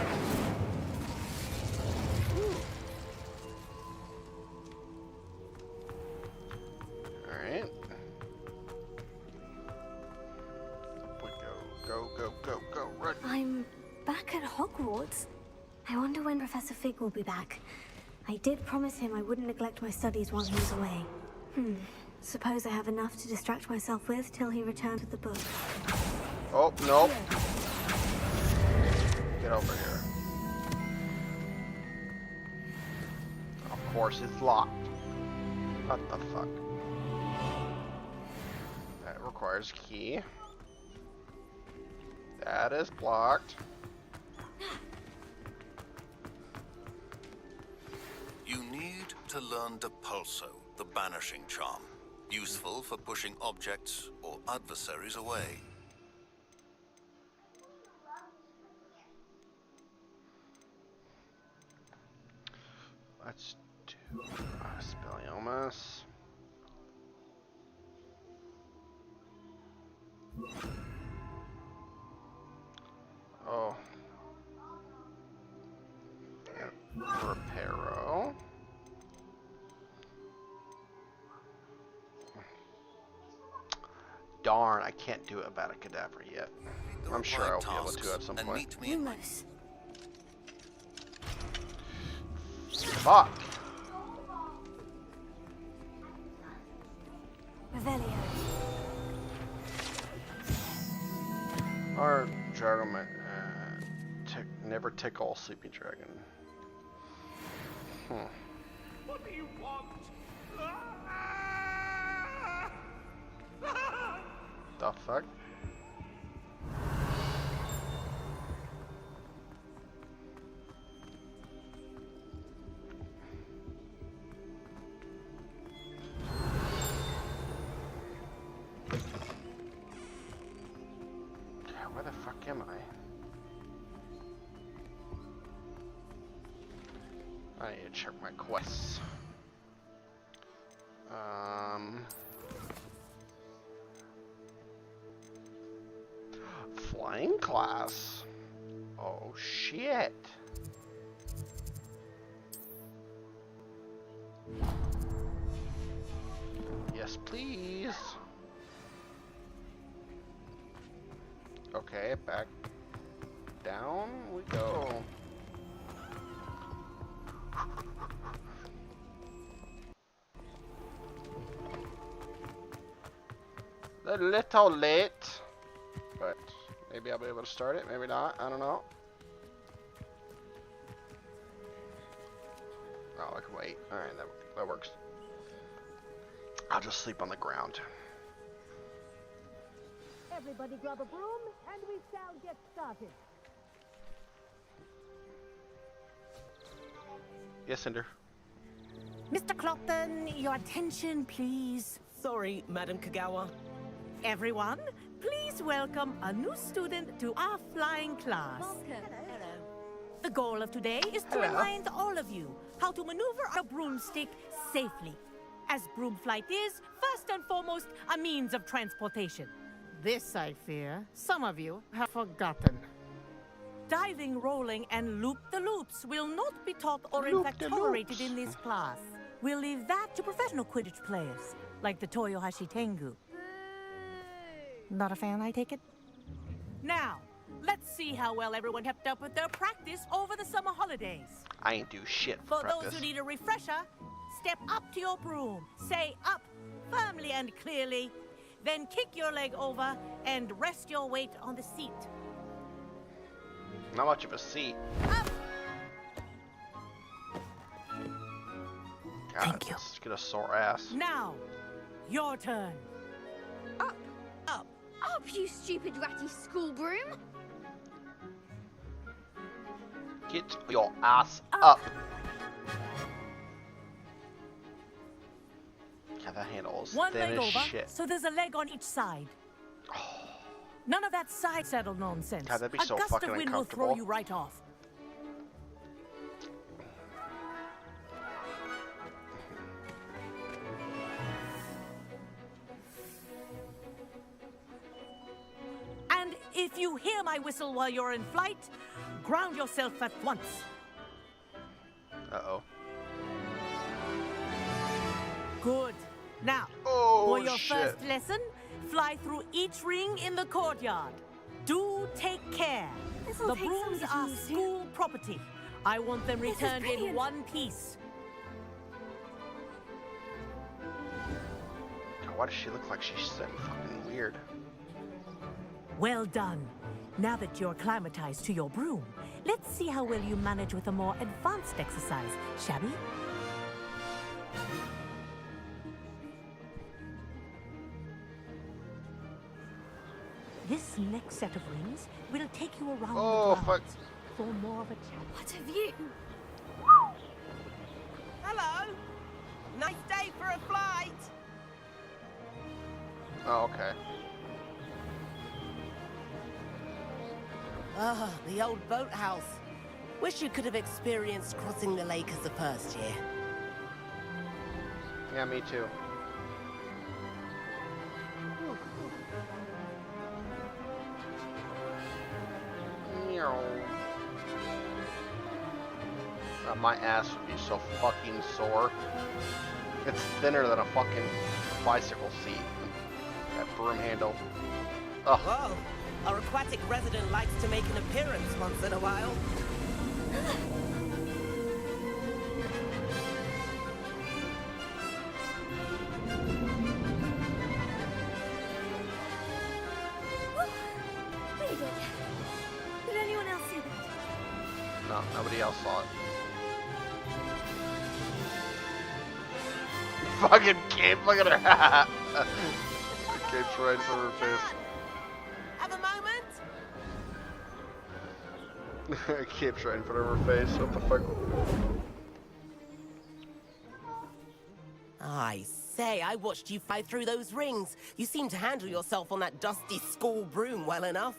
Alright. Go, run.
I'm back at Hogwarts. I wonder when Professor Fig will be back. I did promise him I wouldn't neglect my studies while he was away. Suppose I have enough to distract myself with till he returns with the book.
Oh, nope. Get over here. Of course it's locked. What the fuck? That requires a key. That is blocked.
You need to learn Depulso, the banishing charm. Useful for pushing objects or adversaries away.
Let's do Speliomus. Oh. Reparo. Darn, I can't do it about a cadaver yet. I'm sure I'll be able to at some point. Fuck!
Revelio.
Or Dragon, never tickle sleeping dragon.
What do you want?
The fuck? Where the fuck am I? I need to check my quests. Flying class. Oh shit. Yes, please. Okay, back down we go. A little late, but maybe I'll be able to start it, maybe not, I don't know. Oh, I can wait. Alright, that works. I'll just sleep on the ground.
Everybody grab a broom, and we shall get started.
Yes, Cinder.
Mr. Clopton, your attention, please. Sorry, Madam Kagawa. Everyone, please welcome a new student to our flying class.
Hello.
The goal of today is to remind all of you how to maneuver a broomstick safely, as broom flight is, first and foremost, a means of transportation. This, I fear, some of you have forgotten. Diving, rolling, and loop-the-loops will not be taught or in fact tolerated in this class. We'll leave that to professional Quidditch players, like the Toyohashi Tengu. Not a fan, I take it? Now, let's see how well everyone kept up with their practice over the summer holidays.
I ain't do shit for practice.
Those who need a refresher, step up to your broom. Say up, firmly and clearly.
Then kick your leg over and rest your weight on the seat.
Not much of a seat.
Up.
God,
Thank you.
Let's get a sore ass.
Now, your turn.
Up, you stupid ratty school broom.
Get your ass up. God, that handle is
One
thin
leg
as
over,
shit.
so there's a leg on each side. None of that side saddle nonsense.
God, that'd be
A
so
gust
fucking
of wind will throw
uncomfortable.
you right off. And if you hear my whistle while you're in flight, ground yourself at once.
Uh-oh.
Good. Now,
Oh,
for your
shit.
first lesson, fly through each ring in the courtyard. Do take care.
This'll
The
take some
brooms
getting
are
used to.
school property. I want them
This is
returned in
brilliant.
one piece.
God, why does she look like she's sitting fucking weird?
Well done. Now that you're acclimatized to your broom, let's see how well you manage with a more advanced exercise, shall we? This next set of rings will take you around
Oh,
the grounds for more of a challenge.
What have you?
Hello. Nice day for a flight.
Oh, okay.
Ah, the old boathouse. Wish you could have experienced crossing the lake as the first year.
Yeah, me too. My ass would be so fucking sore. It's thinner than a fucking bicycle seat. That broom handle. Ugh.
Whoa, our aquatic resident likes to make an appearance once in a while.
We did. Did anyone else see that?
No, nobody else saw it. Fucking Cape, look at her. Cape's right for her face.
Have a moment?
Cape's right in front of her face. What the fuck?
I say, I watched you fly through those rings. You seem to handle yourself on that dusty school broom well enough.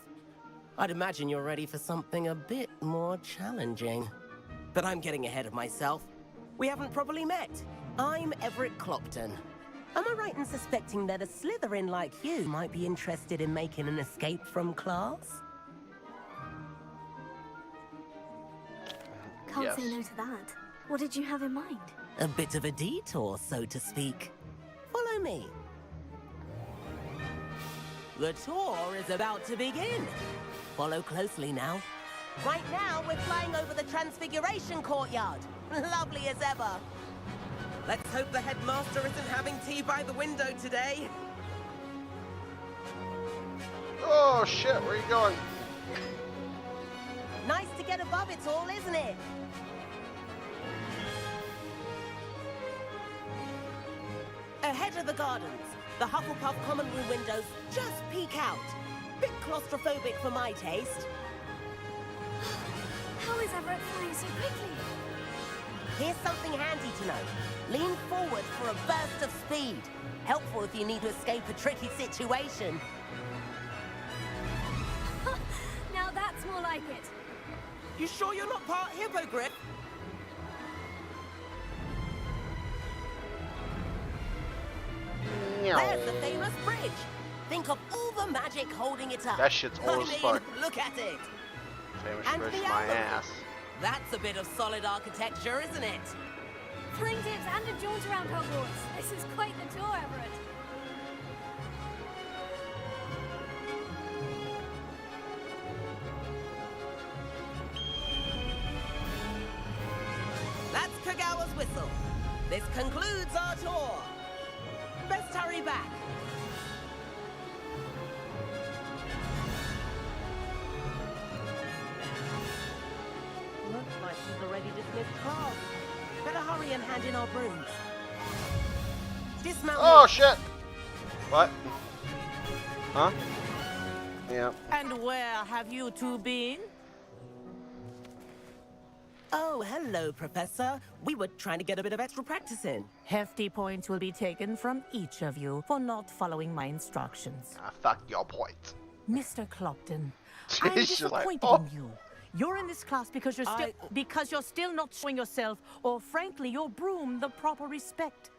I'd imagine you're ready for something a bit more challenging. But I'm getting ahead of myself. We haven't properly met. I'm Everett Clopton. Am I right in suspecting that a Slytherin like you might be interested in making an escape from class?
Can't say no to that. What did you have in mind?
A bit of a detour, so to speak. Follow me. The tour is about to begin. Follow closely now. Right now, we're flying over the Transfiguration Courtyard. Lovely as ever. Let's hope the headmaster isn't having tea by the window today.
Oh shit, where are you going?
Nice to get above it all, isn't it? Ahead of the gardens, the Hufflepuff common room windows just peek out. Bit claustrophobic for my taste.
How is Everett flying so quickly?
Here's something handy to know. Lean forward for a burst of speed. Helpful if you need to escape a tricky situation.
Now that's more like it.
You sure you're not part hippogriff? There's the famous bridge. Think of all the magic holding it up.
That shit's old as fuck.
Look at it.
Famous
And
bridge
the
my
album.
ass.
That's a bit of solid architecture, isn't it?
Fling tips and a jaunt around Hogwarts. This is quite the tour, Everett.
That's Kagawa's whistle. This concludes our tour. Best hurry back. and hand in our brooms. Dismount.
Oh shit! What? Huh? Yeah.
And where have you two been? Oh, hello, Professor. We were trying to get a bit of extra practice in. Hefty points will be taken from each of you for not following my instructions.
Ah, fuck your point.
Mr. Clopton,
She's
I'm
like,
disappointed
oh.
in you. You're in this class because you're still not showing yourself, or frankly, your broom, the proper respect.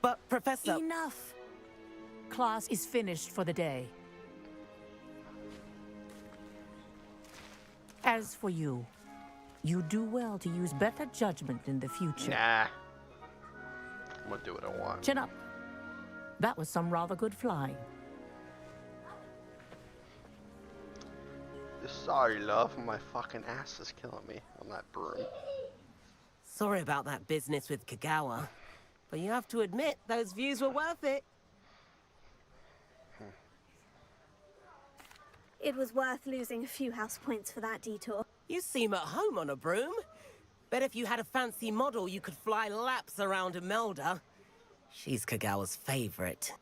But, Professor... Enough. Class is finished for the day. As for you, you do well to use better judgment in the future.
Nah. I'm gonna do what I want.
Chin up. That was some rather good flying.
Sorry, love. My fucking ass is killing me on that broom.
Sorry about that business with Kagawa, but you have to admit those views were worth it.
It was worth losing a few house points for that detour.
You seem at home on a broom. Bet if you had a fancy model, you could fly laps around Imelda. She's Kagawa's favorite.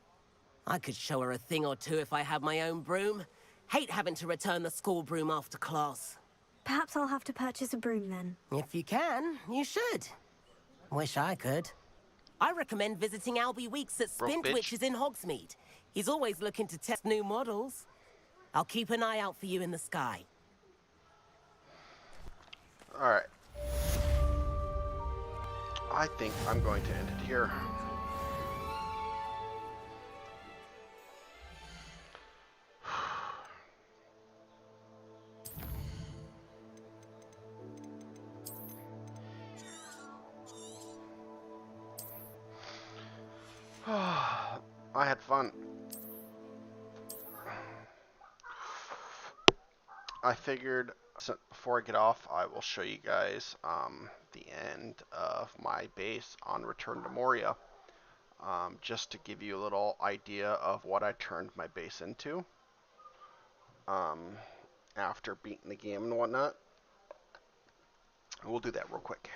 I could show her a thing or two if I had my own broom. Hate having to return the school broom after class.
Perhaps I'll have to purchase a broom then.
If you can, you should. Wish I could. I recommend visiting Albie Weeks at Spintwitches in Hogsmeade. He's always looking to test new models. I'll keep an eye out for you in the sky.
Alright. I think I'm going to end it here. I had fun. I figured before I get off, I will show you guys the end of my base on Return to Moria, just to give you a little idea of what I turned my base into after beating the game and whatnot. We'll do that real quick.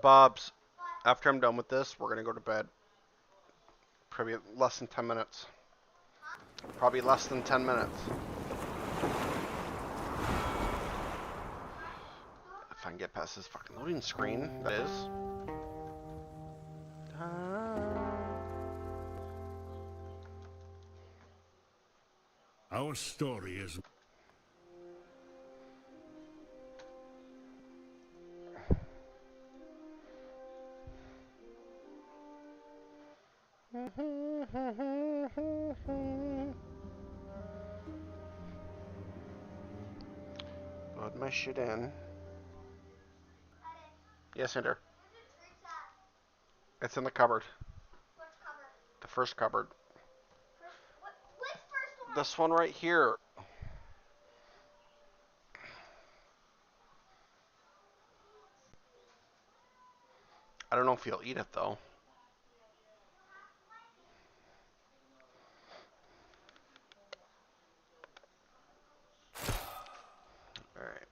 Bobs, after I'm done with this, we're gonna go to bed. Probably less than 10 minutes. Probably less than 10 minutes. If I can get past this fucking loading screen, that is.
Our story is...
Load my shit in. Yes, Ender. It's in the cupboard.
What cupboard?
The first cupboard.
Which first one?
This one right here. I don't know if you'll eat it though. Alright.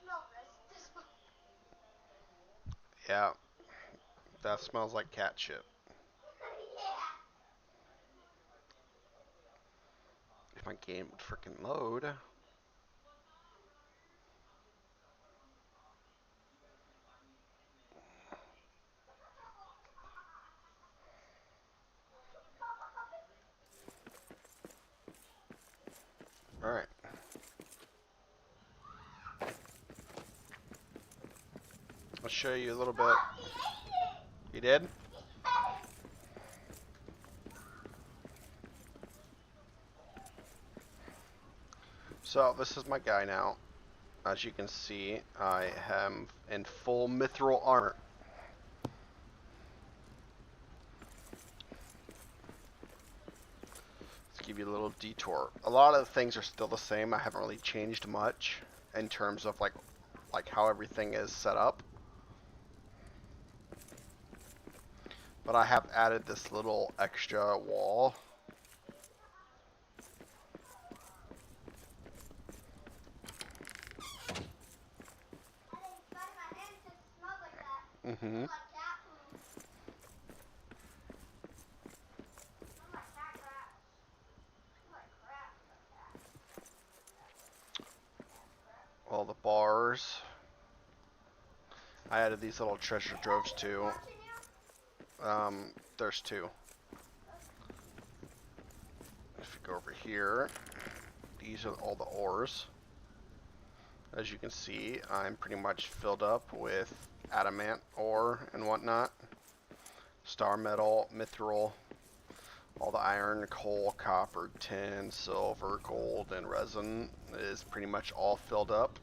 Smell this.
Yeah. That smells like cat shit. If my game would frickin' load. Alright. I'll show you a little bit. You did? So this is my guy now. As you can see, I am in full mithril armor. Let's give you a little detour. A lot of the things are still the same. I haven't really changed much. in terms of like how everything is set up. But I have added this little extra wall. Mm-hmm. All the bars. I added these little treasure troves too. There's two. If you go over here, these are all the ores. As you can see, I'm pretty much filled up with adamant ore and whatnot. Star metal, mithril, all the iron, coal, copper, tin, silver, gold, and resin is pretty much all filled up.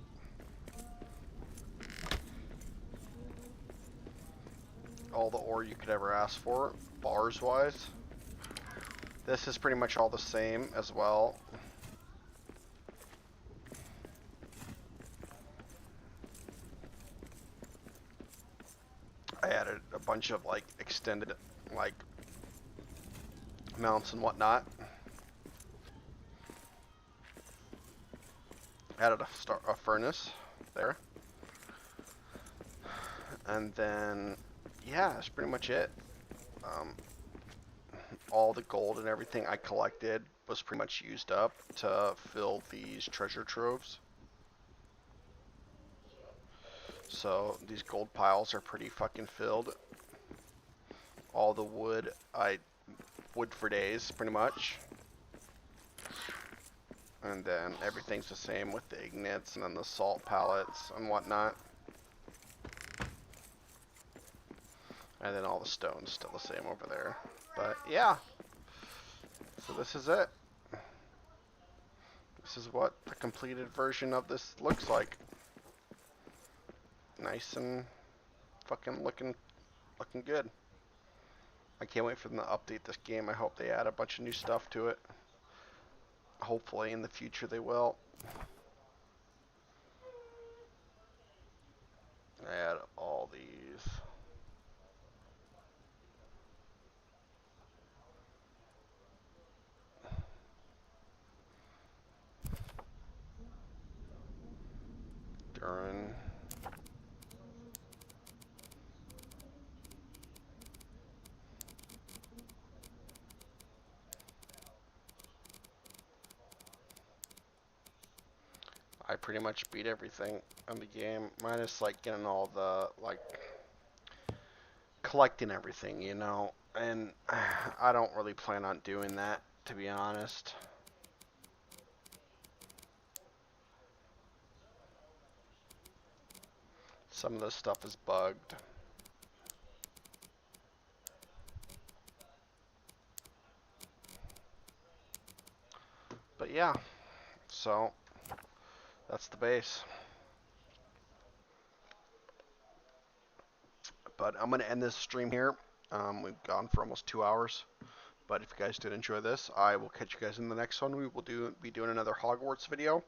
All the ore you could ever ask for, bars wise. This is pretty much all the same as well. I added a bunch of like extended like mounts and whatnot. Added a furnace there. And then, yeah, that's pretty much it. All the gold and everything I collected was pretty much used up to fill these treasure troves. So these gold piles are pretty fucking filled. All the wood, wood for days, pretty much. And then everything's the same with the ignits and then the salt pallets and whatnot. And then all the stone's still the same over there. But yeah. So this is it. This is what the completed version of this looks like. Nice and fucking looking good. I can't wait for them to update this game. I hope they add a bunch of new stuff to it. Hopefully in the future they will. Add all these. Durin. I pretty much beat everything on the game, minus like getting all the like collecting everything, you know, and I don't really plan on doing that, to be honest. Some of this stuff is bugged. But yeah, so that's the base. But I'm going to end this stream here. We've gone for almost 2 hours. But if you guys did enjoy this, I will catch you guys in the next one. We will be doing another Hogwarts video.